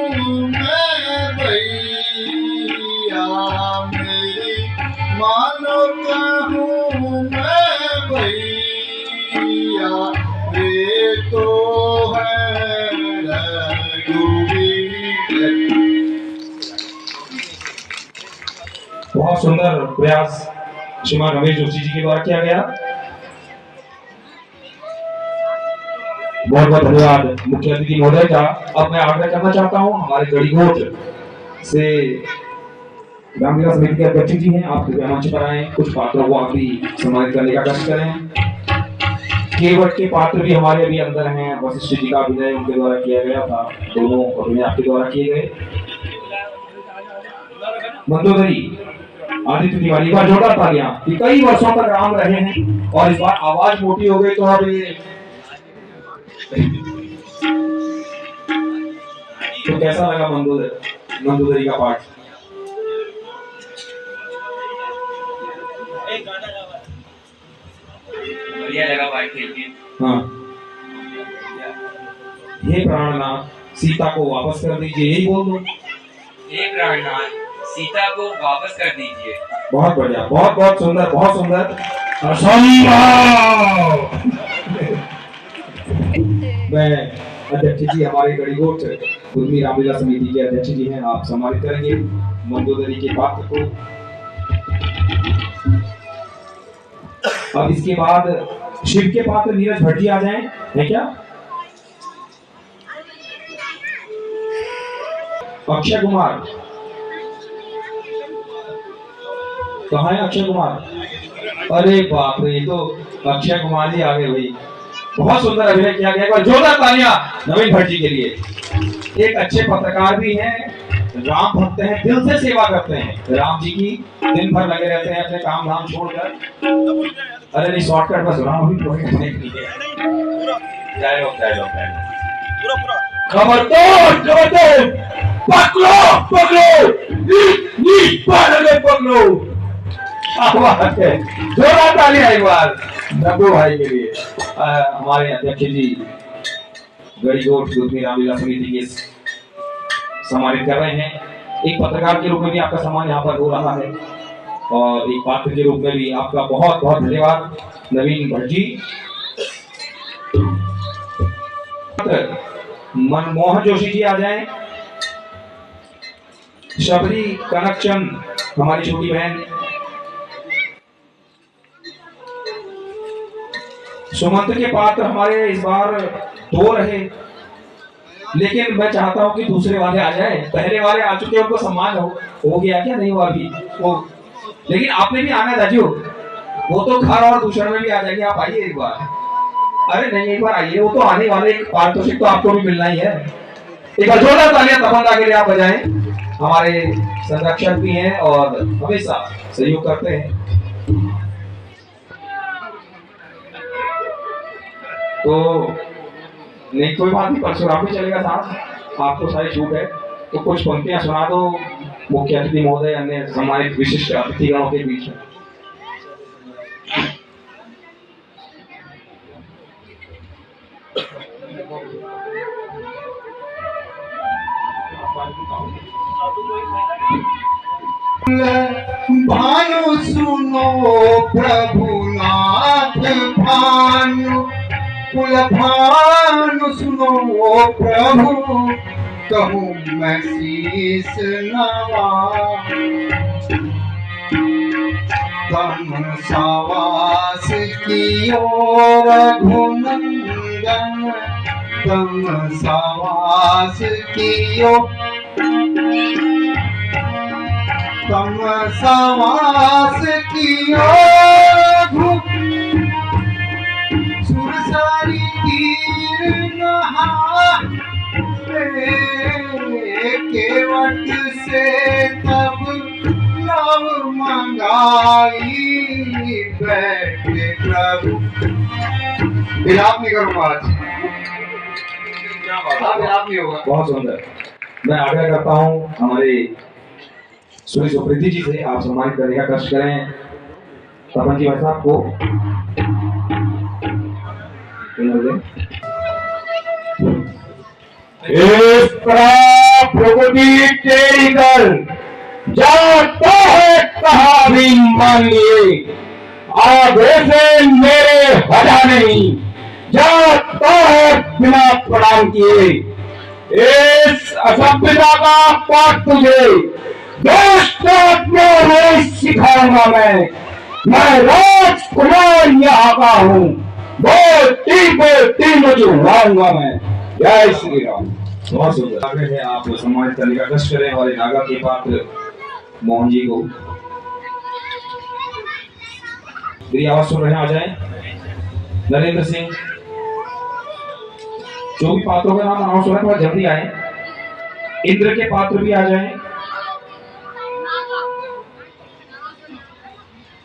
मैं भैया, मेरी मानो कहूँ मैं भैया, वे तो है बहुत सुंदर प्रयास श्रीमान रमेश जोशी जी के द्वारा किया गया। बहुत बहुत धन्यवाद मुख्य अतिथि महोदय का। अब मैं आग्रह करना चाहता हूं हमारे गढ़ीकोट से रामलीला समिति के अध्यक्ष जी हैं, आप कृपया मंच पर आए, कुछ पात्रों को आप भी सम्मानित करने का कष्ट करें। केवट के पात्र भी हमारे अभी अंदर हैं। वशिष्ठ जी का अभिनय उनके द्वारा किया गया था, दोनों अभिनय आपके द्वारा किए गए। मंदोदरी आदित्य तिवारी, एक बार जोरदार तालियां। कि कई वर्षों तक राम रहे हैं और इस बार आवाज मोटी हो गई तो अब तो कैसा लगा मंदोदरी का पाठ? बढ़िया लगा पाठ खेल के। हाँ, हे प्राणनाथ सीता को वापस कर दीजिए, यही बोल दो। हे प्राणनाथ सीता को वापस कर दीजिए। बहुत बढ़िया, बहुत बहुत सुंदर, बहुत सुंदर। मैं अध्यक्ष जी, हमारे गढ़ीकोट गुरमी रामलीला समिति के अध्यक्ष जी हैं, आप सम्मानित करेंगे मंदोदरी के पात्र को। अब इसके बाद शिव के पात्र नीरज भट्ट जी आ जाएं, है क्या? अक्षय कुमार कहाँ है? अक्षय कुमार अरे बाप रे, ये तो अक्षय कुमार जी आ गए भाई। बहुत सुंदर अभिनय किया गया। एक बार जोरदार तालियां नवीन भट्ट जी के लिए। एक अच्छे पत्रकार भी हैं, राम भक्त हैं, दिल से सेवा करते हैं राम जी की, दिन भर लगे रहते हैं अपने काम धाम छोड़कर। अरे नहीं, शॉर्टकट बस राम भी पूरे करने के लिए। डायलॉग डायलॉग डायलॉग खबरदार खबरदार, पकड़ो पकड़ो, पकड़ो। क्या बात है, जोरदार तालियां एक बार नब्बू भाई के लिए। हमारे अध्यक्ष जी गढ़ीकोट दूसरी रामलीला समिति के सम्मानित कर रहे हैं। एक पत्रकार के रूप में भी आपका सम्मान यहाँ पर हो रहा है और एक पात्र के रूप में भी आपका बहुत बहुत धन्यवाद नवीन भट्ट जी। मनमोहन जोशी जी आ जाएं। शबरी कनकचंद हमारी छोटी बहन। सुमंत के पात्र हमारे इस बार 2 रहे, लेकिन मैं चाहता हूं कि दूसरे वाले आ जाए। पहले वाले आ चुके हैं, उनको सम्मान हो गया क्या नहीं हुआ अभी वो, लेकिन आपने भी आना दाजू, वो तो घर और दूसरे में भी आ जाएंगे। आप आइए एक बार। अरे नहीं, एक बार आइए, वो तो आने वाले, एक पारितोषिक तो आपको भी मिलना ही है। एक बार जोरदार तालियां तमन्ना के लिए आप बजाएं। हमारे संरक्षक भी हैं और हमेशा सहयोग करते हैं। तो नहीं, कोई बात नहीं, परशुराम भी चलेगा साहब, आपको सारी छूट है। तो कुछ पंक्तियां सुना दो मुख्य अतिथि महोदय, अन्य सम्मानित विशिष्ट अतिथिगणों के बीच में। भानु सुनो प्रभुनाथ भानु, कुल भानु सुनो प्रभु, कहूँ मैं शीस नवा। तम सावास कियो रघुनंदन, तम सावास कियो, तम सावास कियो सुरसारी तीर नहा, केवट से तब लव मंगाई, बैठे प्रभु। विलाप नहीं करूंगा आज, विलाप नहीं होगा। बहुत सुंदर। मैं आग्रह करता हूँ हमारे श्री सुप्रीति जी से, आप सम्मानित करने का कष्ट करें तपन जी भाई साहब को। इस तरह प्रगति तेरी दल जाता है कहा भी मान लिए, आगे से मेरे हटा नहीं जाता है बिना प्रणाम किए। इस असभ्यता का पाठ तुझे दोस्तों में सिखाऊंगा। मैं राजकुमार यहाँ का हूँ, बोलती मचुराऊंगा मैं। जय श्री राम। बहुत सुंदर। आगे है, आप सम्मानित करने का कष्ट करें हमारे नागा के पात्र मोहन जी को। मेरी आवाज सुन रहे हैं, आ जाएं। नरेंद्र सिंह, जो भी पात्रों का नाम अनाउंस हो रहा है थोड़ा जल्दी आए। इंद्र के पात्र भी आ जाएं।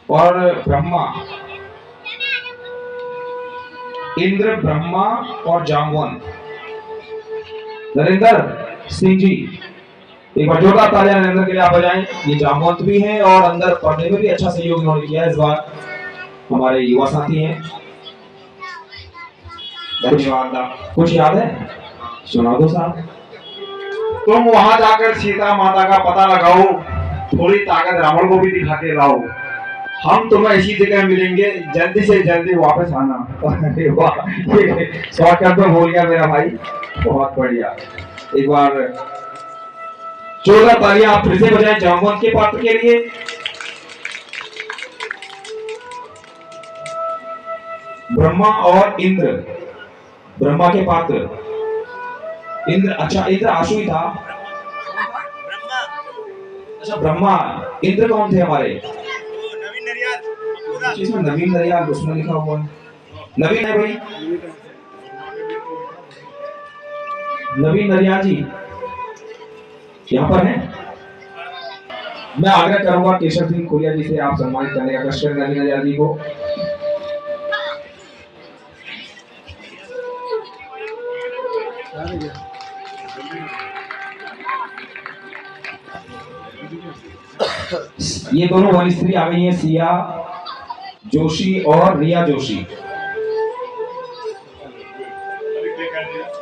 और ब्रह्मा, इंद्र, ब्रह्मा और जामवन। नरेंद्र सिंह जी, एक बार जोरदार तालियां नरेंद्र के लिए आप बजाएं। ये जामवंत भी हैं और अंदर पढ़ने में भी अच्छा सहयोग इन्होंने किया इस बार। हमारे युवा साथी हैं। धन्यवाद। कुछ याद है? सुना दो साहब। तुम वहां जाकर सीता माता का पता लगाओ, थोड़ी ताकत रावण को भी दिखा के लाओ। हम तुम्हें इसी जगह मिलेंगे, जल्दी से जल्दी वापस आना। अरे वाह, शॉर्टकट में बोल गया मेरा भाई, बहुत बढ़िया। एक बार जोरदार तालियां आप फिर से बजाएं जामवंत के पात्र के लिए। ब्रह्मा और इंद्र, ब्रह्मा के पात्र इंद्र। अच्छा, इंद्र आशु ही था। अच्छा, ब्रह्मा। इंद्र कौन थे हमारे? इसमें नवीन दरिया उसमें लिखा हुआ है। नवीन है भाई, नवीन दरिया जी यहाँ पर है। मैं आग्रह करूंगा केशव सिंह खोलिया जी से आप सम्मानित करने का कष्ट करें नवीन दरिया जी को। ये दोनों वन स्त्री आ गई हैं, सिया जोशी और रिया जोशी।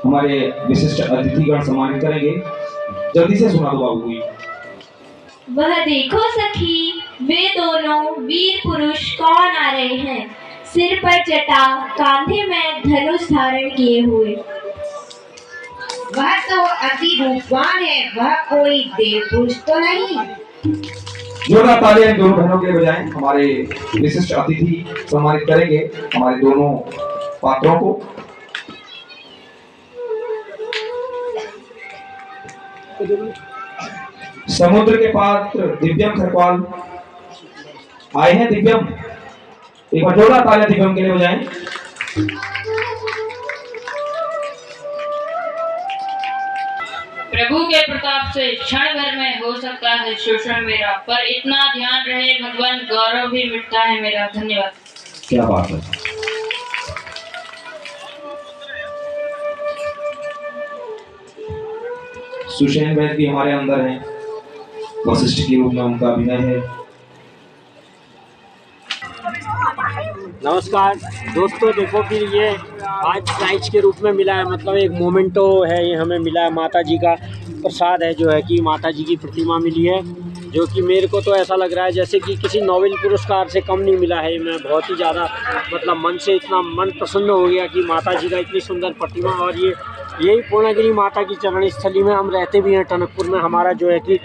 हमारे विशिष्ट अतिथिगण सम्मानित करेंगे। जल्दी से सुना दो बाबू जी। वह देखो सखी, वे दोनों वीर पुरुष कौन आ रहे हैं, सिर पर जटा, कांधे में धनुष धारण किए हुए। वह तो अति रूपवान है, वह कोई देव पुरुष तो नहीं। जोरदार तालियां दोनों बहनों के लिए बजाएं। हमारे विशिष्ट अतिथि सम्मानित करेंगे हमारे दोनों पात्रों को। समुद्र के पात्र दिव्यम खरपाल आए हैं। दिव्यम, एक बार जोरदार तालियां दिव्यम के लिए बजाएं। प्रभु के प्रताप से क्षण भर में हो सकता है शोषण मेरा, पर इतना ध्यान रहे भगवान गौरव भी मिटता है मेरा। धन्यवाद। क्या बात है। सुशैन वैद्य भी हमारे अंदर हैं, वशिष्ठ के रूप में उनका अभिनय है। नमस्कार दोस्तों, देखो फिर ये आज प्राइज के रूप में मिला है, मतलब एक मोमेंटो है, ये हमें मिला है। माता जी का प्रसाद है, जो है कि माता जी की प्रतिमा मिली है, जो कि मेरे को तो ऐसा लग रहा है जैसे कि किसी नोबेल पुरस्कार से कम नहीं मिला है। मैं बहुत ही ज़्यादा मतलब मन से इतना मन प्रसन्न हो गया कि माता जी का इतनी सुंदर प्रतिमा। और ये यही पूर्णागिरी माता की चरण स्थली में हम रहते भी हैं, टनकपुर में। हमारा जो है कि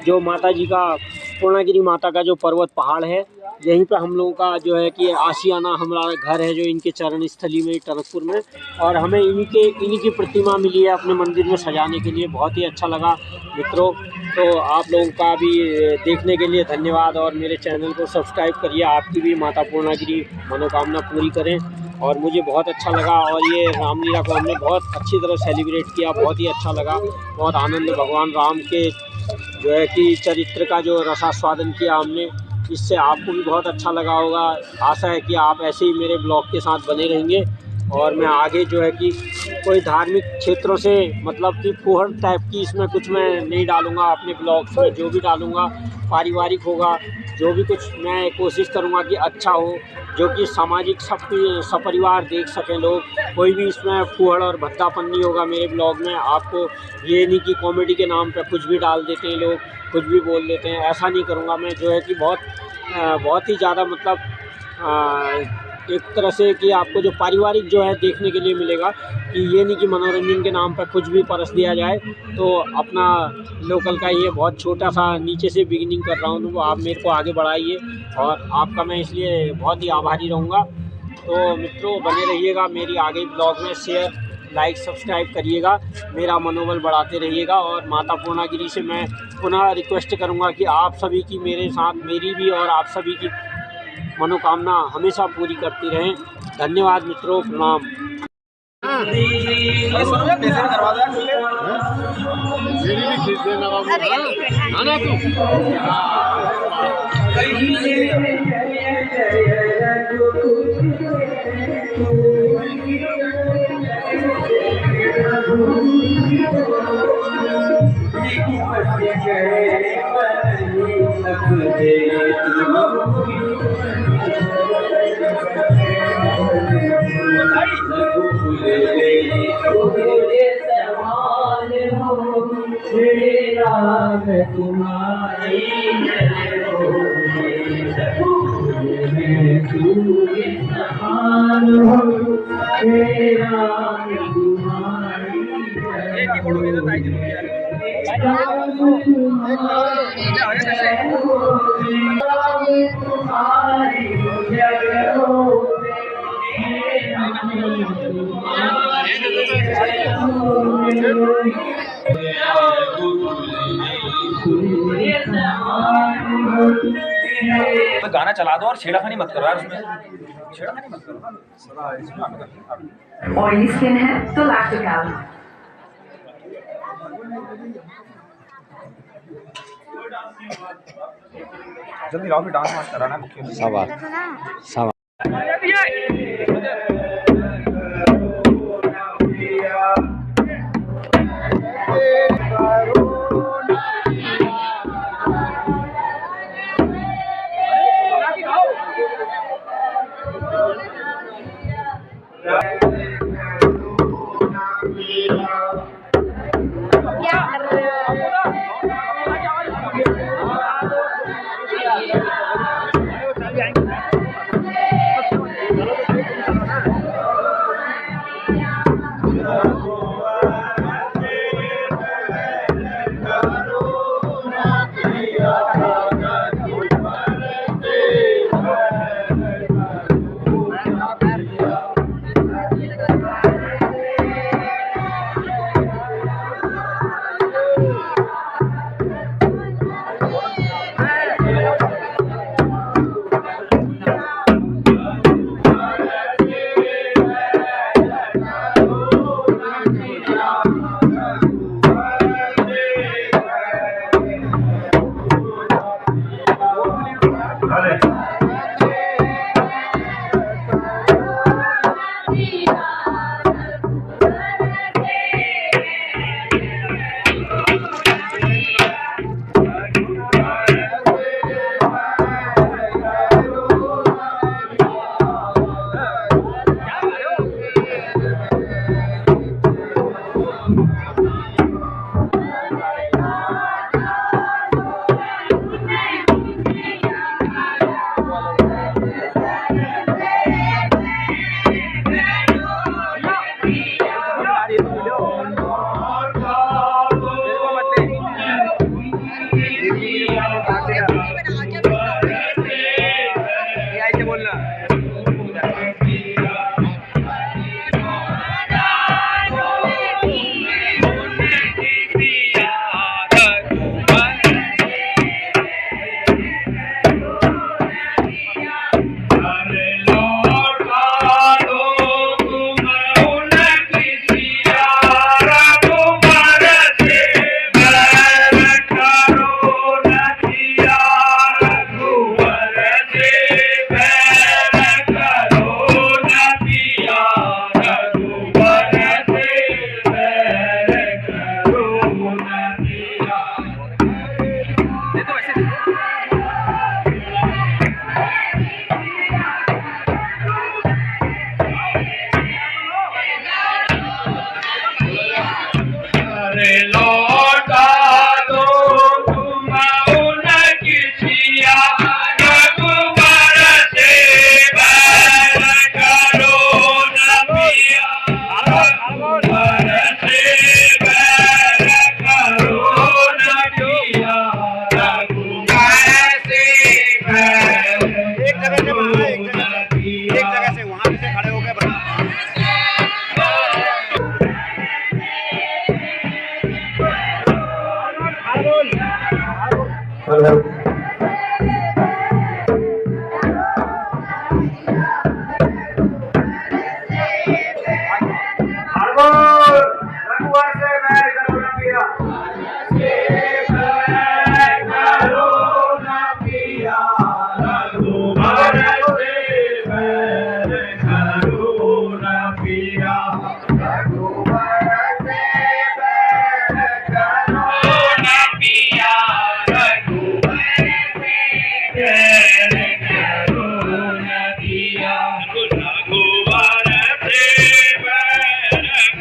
जो माता जी का पूर्णागिरी माता का जो पर्वत पहाड़ है, यहीं पे हम लोगों का जो है कि आशियाना हमारा घर है, जो इनके चरण स्थली में टनकपुर में। और हमें इन्हीं की प्रतिमा मिली है अपने मंदिर में सजाने के लिए। बहुत ही अच्छा लगा मित्रों। तो आप लोगों का भी देखने के लिए धन्यवाद, और मेरे चैनल को सब्सक्राइब करिए। आपकी भी माता पूर्णागिरी मनोकामना पूरी करें। और मुझे बहुत अच्छा लगा, और ये रामलीला को हमने बहुत अच्छी तरह सेलिब्रेट किया। बहुत ही अच्छा लगा, बहुत आनंद। भगवान राम के जो है कि चरित्र का जो रसास्वादन किया हमने, इससे आपको भी बहुत अच्छा लगा होगा। आशा है कि आप ऐसे ही मेरे ब्लॉग के साथ बने रहेंगे। और मैं आगे जो है कि कोई धार्मिक क्षेत्रों से मतलब कि फूहड़ टाइप की इसमें कुछ मैं नहीं डालूँगा अपने ब्लॉग्स में। जो भी डालूँगा पारिवारिक होगा, जो भी कुछ मैं कोशिश करूँगा कि अच्छा हो, जो कि सामाजिक सपरिवार देख सकें लोग। कोई भी इसमें फूहड़ और भद्दापन नहीं होगा मेरे ब्लॉग में। आपको ये नहीं कि कॉमेडी के नाम पे कुछ भी डाल देते हैं लोग, कुछ भी बोल देते हैं, ऐसा नहीं करूँगा मैं। जो है कि बहुत ही ज़्यादा मतलब एक तरह से कि आपको जो पारिवारिक जो है देखने के लिए मिलेगा, कि ये नहीं कि मनोरंजन के नाम पर कुछ भी परस दिया जाए। तो अपना लोकल का ये बहुत छोटा सा नीचे से बिगिनिंग कर रहा हूँ, तो आप मेरे को आगे बढ़ाइए, और आपका मैं इसलिए बहुत ही आभारी रहूँगा। तो मित्रों बने रहिएगा मेरी आगे ब्लॉग में। शेयर, लाइक, सब्सक्राइब करिएगा, मेरा मनोबल बढ़ाते रहिएगा। और माता पूर्णागिरी से मैं पुनः रिक्वेस्ट करूँगा कि आप सभी की मेरे साथ, मेरी भी और आप सभी की मनोकामना हमेशा पूरी करती रहें। धन्यवाद मित्रों, प्रणाम। तो गाना चला दो और छेड़खानी मत करो यार, उसमें छेड़खानी मत करो। ऑयली स्किन है तो लैक्टोकैल। जल्दी लाओ, भी डांस वांस कराना मुख्य।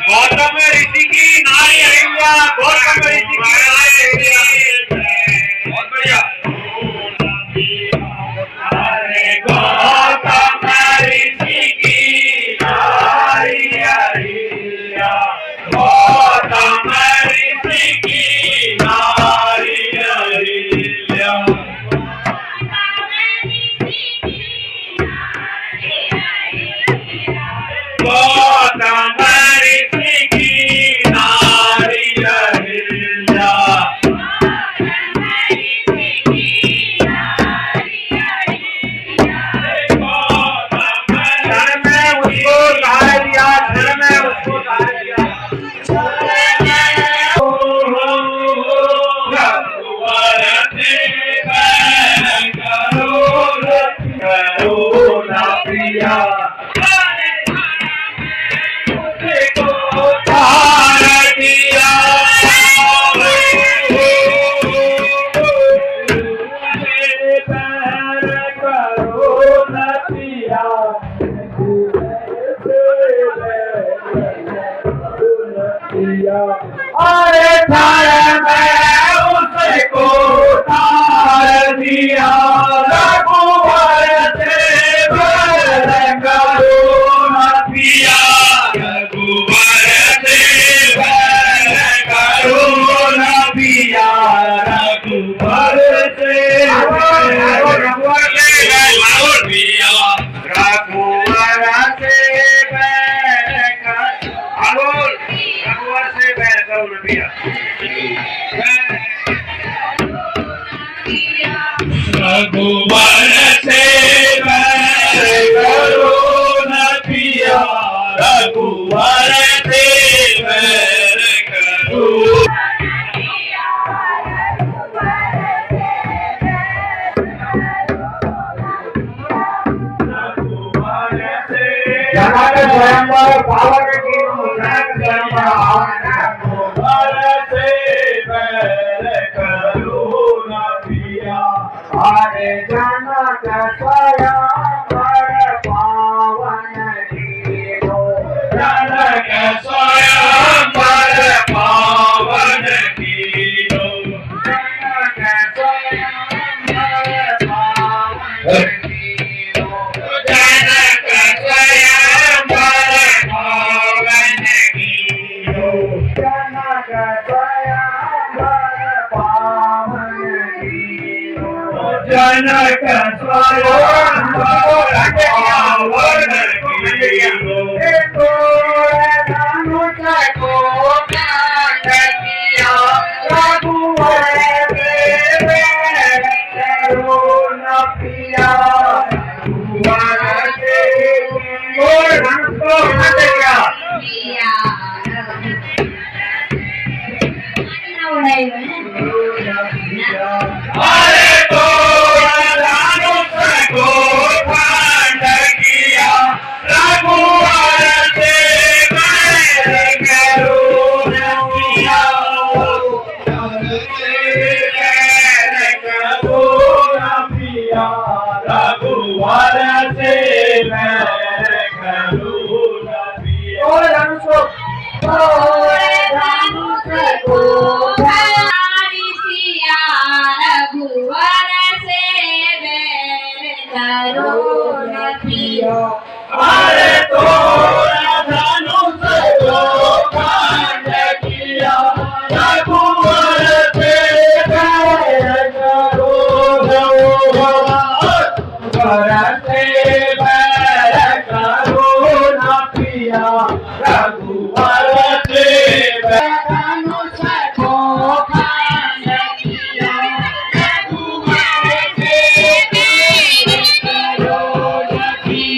गौतम ऋषि की नारी अहिल्या, गौतम ऋषि की नारी अहिल्या। बहुत बढ़िया। अरे गौतम ऋषि की नारी अहिल्या, गौतम ऋषि की नारी अहिल्या। गौतम ऋषि की नारी अहिल्या। थार में उसको तार दिया रघुवर से बैर करुणा पिया रघुवर से बैर करुणा पिया रघुवर से रघुवर से बैर कर रघुवर से बैर करुणा पिया रघुवर से बैर करुणा पिया रघुवर से बैर करुणा जनक स्वयंवर पावन की जनक स्वयंवर रघुवर से बैर करुणा पिया अरे जनक स्वयंवर पावन की जनक स्वयंवर पावन की जनक स्वयंवर पावन जनक स्वयंवर पावन अरे तो रघुवर से बैर करुणा पिया रघुवर से बैर करुणा पिया अरे तो धनुष को कांड किया रघुवर से बैर करुणा से बैर करुणा पिया रघुवर से धनुष को कांड किया रघुवर से बैर करुणा पिया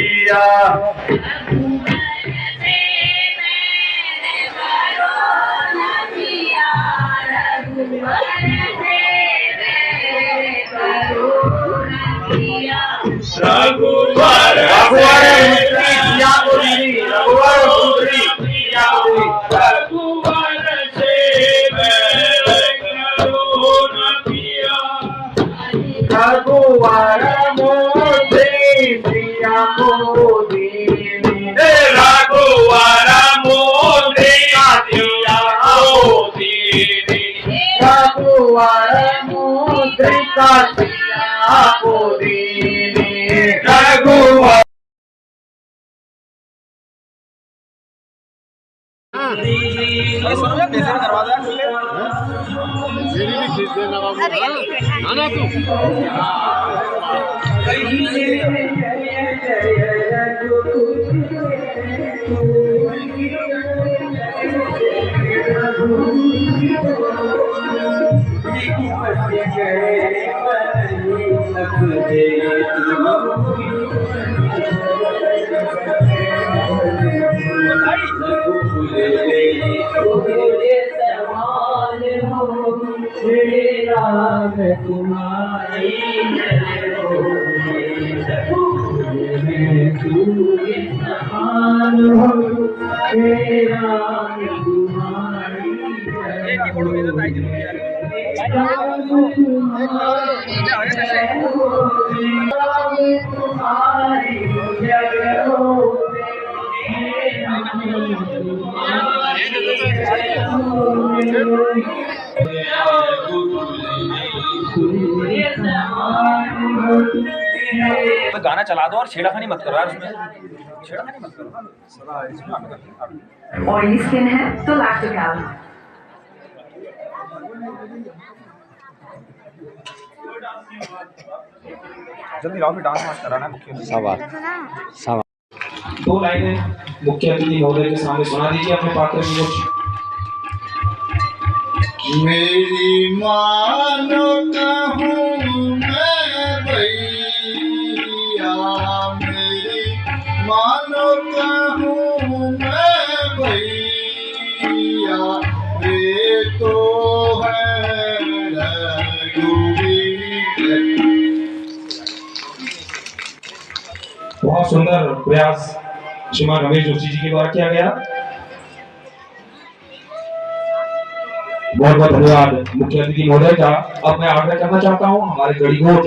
पिया रघुवर पिया को दीदी रघुवर सुंदरी पिया को रघुवर मोदी प्रिया मोदी रघुवर मोदी प्रिया मोदी रघुवर मोदी का प्रिया मोदी रघुवर गाना चला दो और छेड़खानी मत करो यार, उसमें छेड़खानी मत करो। ऑयली स्किन है तो लैक्टोकैल। जल्दी लाओ, फिर डांस वांस कराना है मुख्य। सवाल दो लाइनें मुख्य अतिथि महोदय के सामने सुना दीजिए अपने पात्र की कुछ। मेरी मानो कहूँ मैं भैया, मेरी मानो कहूँ मैं भैया, वे तो है रघुवीर। बहुत सुंदर प्रयास श्रीमान रमेश जोशी जी के द्वारा किया गया। बहुत बहुत धन्यवाद मुख्य अतिथि महोदय का। अब मैं आग्रह करना चाहता हूं हमारे गढ़ीकोट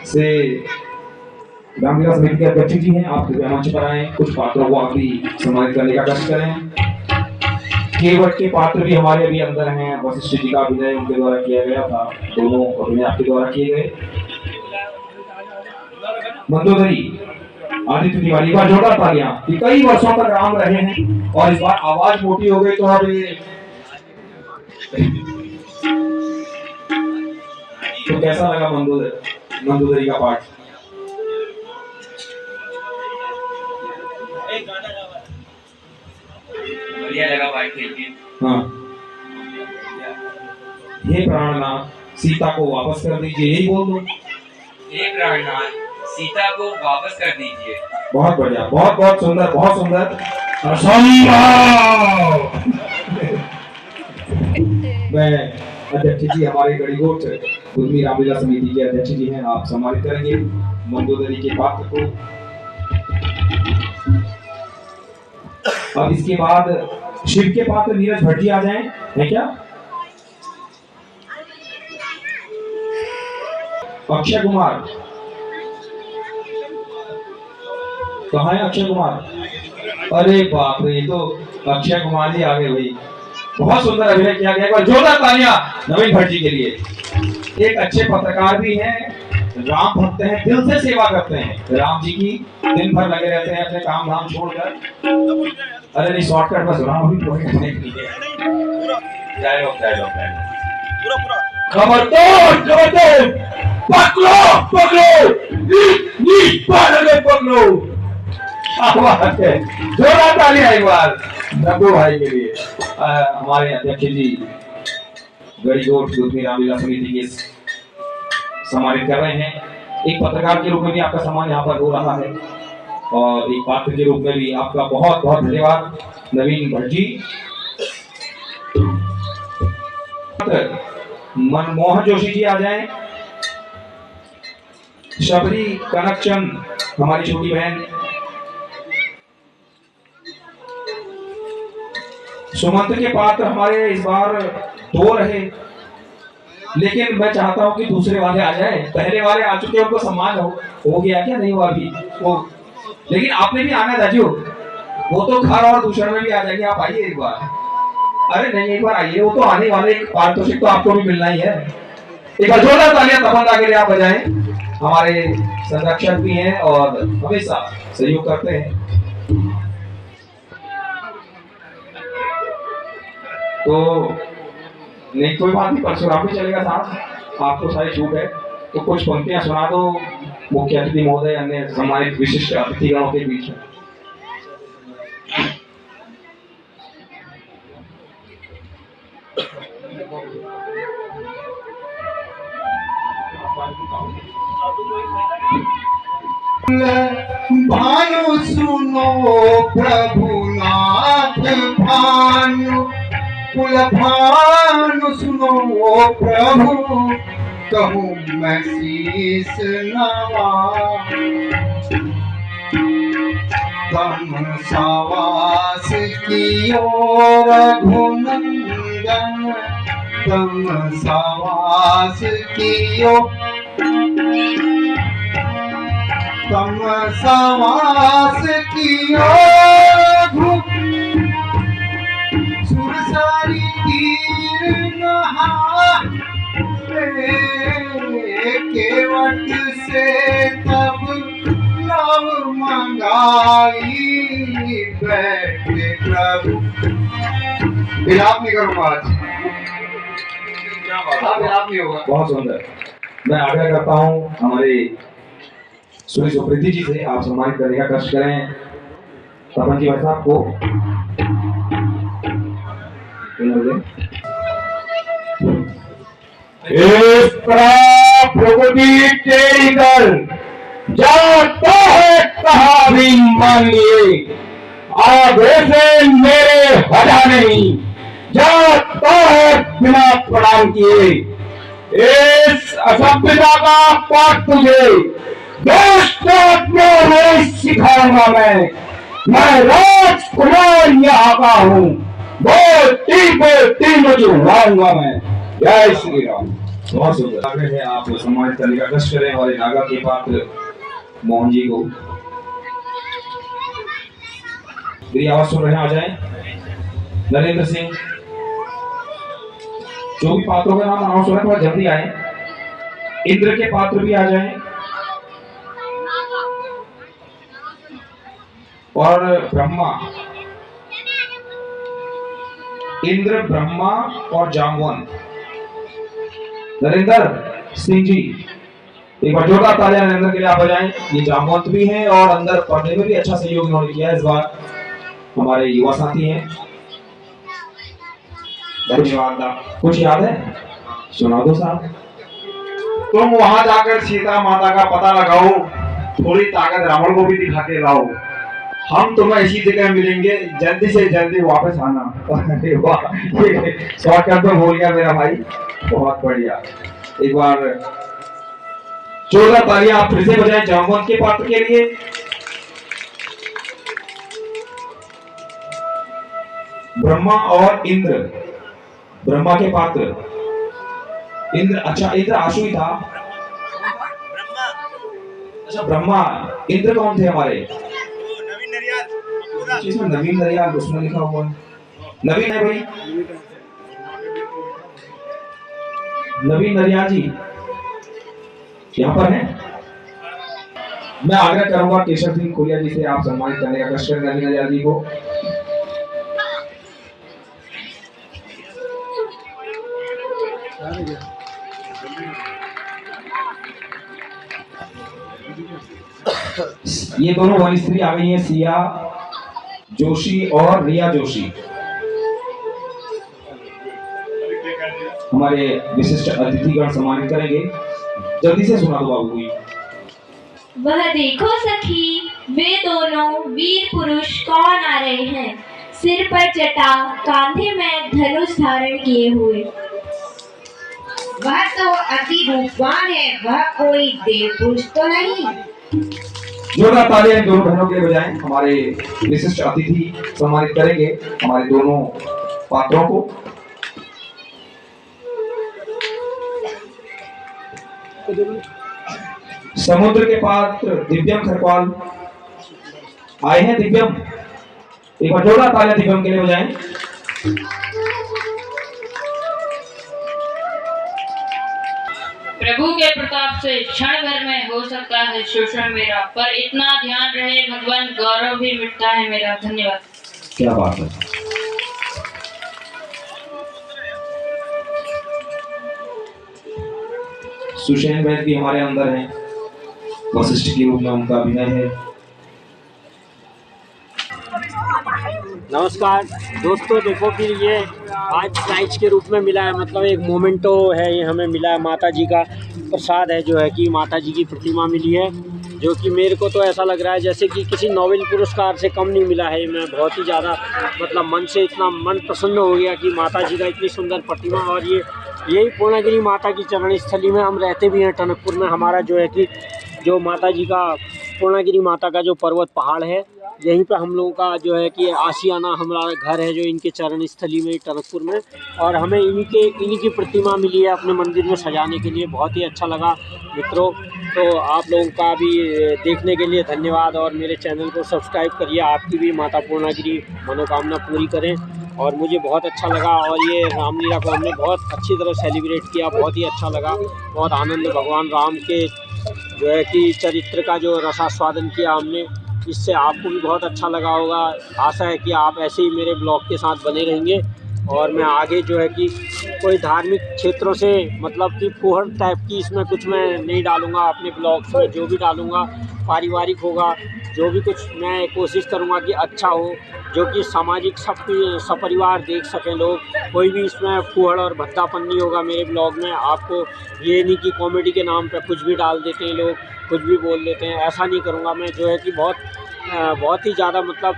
से रामलीला समिति के अध्यक्ष जी हैं, आप कृपया मंच पर आए, कुछ पात्रों को आप भी सम्मानित करने का कष्ट करें। केवट के पात्र भी हमारे अभी अंदर हैं, वशिष्ठ जी का अभिनय उनके द्वारा किया गया था, दोनों अभिनय आपके द्वारा किए गए। मंदोदरी आदित्य तिवारी का जोरदार तालियां, कि कई वर्षों तक राम रहे हैं और इस बार आवाज मोटी हो गई तो अब तो कैसा लगा मंदोदरी का पाठ? बढ़िया लगा भाई, ठीक है। हाँ, हे प्राणनाथ सीता को वापस कर दीजिए, यही बोल दो। हे प्राणनाथ सीता को वापस कर दीजिए। बहुत बढ़िया, बहुत बहुत सुंदर, बहुत सुंदर। मैं अध्यक्ष जी हमारे गढ़ीकोट गुदमी रामलीला समिति के अध्यक्ष जी हैं, आप सम्मानित करेंगे मंदोदरी के पात्र को। अब इसके बाद शिव के पात्र नीरज भट्ट जी आ जाएं, है क्या? अक्षय कुमार कहाँ है? अक्षय कुमार, अरे बाप रे, ये तो अक्षय कुमार जी आ गए भाई। बहुत सुंदर अभिनय किया गया, एक बार जोरदार तालियां नवीन भट्ट जी के लिए। एक अच्छे पत्रकार भी हैं, राम भक्त हैं, दिल से सेवा करते हैं राम जी की, दिन भर लगे रहते हैं अपने काम धाम छोड़कर। अरे नहीं, शॉर्टकट बस राम अभी डायलॉग खबरदार खबरदार, पकड़ो पकड़ो, पकड़ो। जोरदार तालियां एक बार नब्बू भाई के लिए। हमारे अध्यक्ष जी गढ़ीकोट गुदमी रामलीला समिति के सम्मानित कर रहे हैं। एक पत्रकार के रूप में भी आपका सम्मान यहाँ पर हो रहा है। और एक पात्र के रूप में भी आपका बहुत बहुत धन्यवाद नवीन भट्ट जी। मनमोहन जोशी जी आ जाएं। शबरी कनकचंद हमारी छोटी बहन। सुमंत के पात्र हमारे इस बार 2 रहे, लेकिन मैं चाहता हूं कि दूसरे वाले आ जाए। पहले वाले आ चुके, उनको सम्मान हो गया क्या नहीं हुआ अभी वो, लेकिन आपने भी आना दाजू, वो तो घर और दूसरे में भी आ जाएंगे। आप आइए एक बार। अरे नहीं, एक बार आइए, वो तो आने वाले पारितोषिक तो आपको भी मिलना ही है। एक बार जोरदार तालियां तपंदा के लिए आप बजाएं। हमारे संरक्षक भी हैं और हमेशा सहयोग करते हैं। तो नहीं कोई बात नहीं, परशुराम भी चलेगा साहब, आपको सारी छूट है। तो कुछ पंक्तियां सुना दो मुख्य अतिथि महोदय, अन्य सम्मानित विशिष्ट अतिथिगणों के बीच में। भानु सुनो प्रभुनाथ भानु, कुल भानु सुनो प्रभु, कहूँ मैं शीस नवा। तम सावास कियो रघुनंदन, तम सावास कियो, तम सावास कियो सुरसारी तीर नहा, केवट से तब लव मंगाई, बैठे प्रभु। विलाप नहीं करूंगा आज, विलाप नहीं होगा। बहुत सुंदर। मैं आग्रह करता हूँ हमारे श्री सुप्रीति जी से, आप सम्मानित करने का कष्ट करें तपन जी भाई साहब को। इस प्रभुजी तेरी दल जाता है कहा भी मानिए, आगे से मेरे हटा नहीं जाता है बिना प्रणाम किए। इस असभ्यता का पाठ तुझे दुष्ट आत्माओं में सिखाऊंगा। मैं राजकुमार यहाँ का हूँ, बोलती मुझे उड़ाऊंगा मैं। जय श्री राम। बहुत सुंदर। आगे है आप सम्मानित करने का कष्ट करें और नागा के पात्र मोहन जी को। मेरी आवाज सुन रहे हैं, आ जाएं। नरेंद्र सिंह, जो भी पात्रों का नाम अनाउंस हो रहा है थोड़ा जल्दी आए। इंद्र के पात्र भी आ जाएं। और ब्रह्मा, इंद्र, ब्रह्मा और जामवंत। नरेंद्र सिंह जी, एक बार जोरदार तालियां नरेंद्र के लिए आप बजाएं। ये जामवंत भी हैं और अंदर पढ़ने में भी अच्छा सहयोग इन्होंने किया है इस बार। हमारे युवा साथी हैं। धन्यवाद। कुछ याद है? सुना दो साहब। तुम वहां जाकर सीता माता का पता लगाओ, थोड़ी ताकत रावण को भी दिखा के लाओ। हम तुम्हें इसी जगह मिलेंगे, जल्दी से जल्दी वापस आना। अरे वाह, शॉर्टकट में बोल गया मेरा भाई, बहुत बढ़िया। एक बार जोरदार तालियां आप फिर से बजाएं जामवंत के पात्र के लिए। ब्रह्मा और इंद्र, ब्रह्मा के पात्र इंद्र। अच्छा, इंद्र आशु ही था। अच्छा, ब्रह्मा। इंद्र कौन थे हमारे? इसमें नवीन नरियाल उसमें लिखा हुआ है। नवीन है भाई, नवीन नरियाल जी यहाँ पर हैं। मैं आग्रह करूंगा केशव सिंह कोरिया जी से, आप सम्मानित करने का कष्ट करें नवीन नरियाल जी को। ये दोनों वन स्त्री आ गई हैं, सिया जोशी और रिया जोशी। हमारे विशिष्ट अतिथिगण सम्मानित करेंगे। जल्दी से सुना दो बाबू। वह देखो सखी वे दोनों वीर पुरुष कौन आ रहे हैं, सिर पर जटा, कांधे में धनुष धारण किए हुए। वह तो अति रूपवान है, वह कोई देव पुरुष तो नहीं। जोरदार तालियां दोनों बहनों के लिए बजाएं। हमारे विशिष्ट अतिथि सम्मानित करेंगे हमारे दोनों पात्रों को। समुद्र के पात्र दिव्यम खरपाल आए हैं। दिव्यम, एक बार जोरदार तालियां दिव्यम के लिए बजाएं। प्रभु के प्रताप से क्षण भर में हो सकता है शोषण मेरा, पर इतना ध्यान रहे भगवान गौरव भी मिटता है मेरा। धन्यवाद। क्या बात है। सुशैन वैद्य भी हमारे अंदर हैं, वशिष्ठ के रूप में उनका अभिनय है। नमस्कार दोस्तों, देखो फिर ये आज प्राइज के रूप में मिला है, मतलब एक मोमेंटो है, ये हमें मिला है, माता जी का प्रसाद है जो है कि माता जी की प्रतिमा मिली है, जो कि मेरे को तो ऐसा लग रहा है जैसे कि किसी नोबेल पुरस्कार से कम नहीं मिला है। मैं बहुत ही ज़्यादा मतलब मन से इतना मन प्रसन्न हो गया कि माता जी का इतनी सुंदर प्रतिमा। और यही पूर्णागिरी माता की चरण स्थली में हम रहते भी हैं, टनकपुर में। हमारा जो है कि जो माता जी का पूर्णागिरी माता का जो पर्वत पहाड़ है, यहीं पे हम लोगों का जो है कि आशियाना हमारा घर है, जो इनके चरण स्थली में टनकपुर में। और हमें इन्हीं की प्रतिमा मिली है अपने मंदिर में सजाने के लिए। बहुत ही अच्छा लगा मित्रों। तो आप लोगों का भी देखने के लिए धन्यवाद, और मेरे चैनल को सब्सक्राइब करिए। आपकी भी माता पूर्णागिरी मनोकामना पूरी करें। और मुझे बहुत अच्छा लगा, और ये रामलीला को हमने बहुत अच्छी तरह सेलिब्रेट किया, बहुत ही अच्छा लगा। बहुत आनंद, भगवान राम के जो है कि चरित्र का जो रसास्वादन किया हमने, इससे आपको भी बहुत अच्छा लगा होगा। आशा है कि आप ऐसे ही मेरे ब्लॉग के साथ बने रहेंगे। और मैं आगे जो है कि कोई धार्मिक क्षेत्रों से मतलब कि फूहड़ टाइप की इसमें कुछ मैं नहीं डालूँगा अपने ब्लॉग्स में। जो भी डालूँगा पारिवारिक होगा, जो भी कुछ मैं कोशिश करूँगा कि अच्छा हो, जो कि सामाजिक सपरिवार देख सकें लोग। कोई भी इसमें फूहड़ और भद्दापन नहीं होगा मेरे ब्लॉग में। आपको ये नहीं कि कॉमेडी के नाम पे कुछ भी डाल देते हैं लोग, कुछ भी बोल देते हैं, ऐसा नहीं करूँगा मैं। जो है कि बहुत ही ज़्यादा मतलब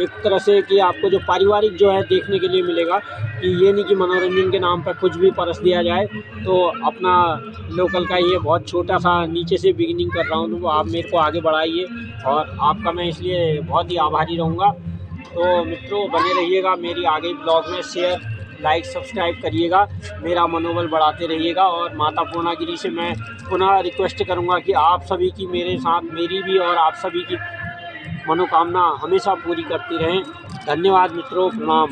एक तरह से कि आपको जो पारिवारिक जो है देखने के लिए मिलेगा, कि ये नहीं कि मनोरंजन के नाम पर कुछ भी परस दिया जाए। तो अपना लोकल का ये बहुत छोटा सा नीचे से बिगिनिंग कर रहा हूँ, तो आप मेरे को आगे बढ़ाइए, और आपका मैं इसलिए बहुत ही आभारी रहूँगा। तो मित्रों बने रहिएगा मेरी आगे ब्लॉग में, शेयर लाइक सब्सक्राइब करिएगा, मेरा मनोबल बढ़ाते रहिएगा। और माता पूर्णागिरी से मैं पुनः रिक्वेस्ट करूँगा कि आप सभी की मेरे साथ, मेरी भी और आप सभी की मनोकामना हमेशा पूरी करती रहें। धन्यवाद मित्रों, प्रणाम।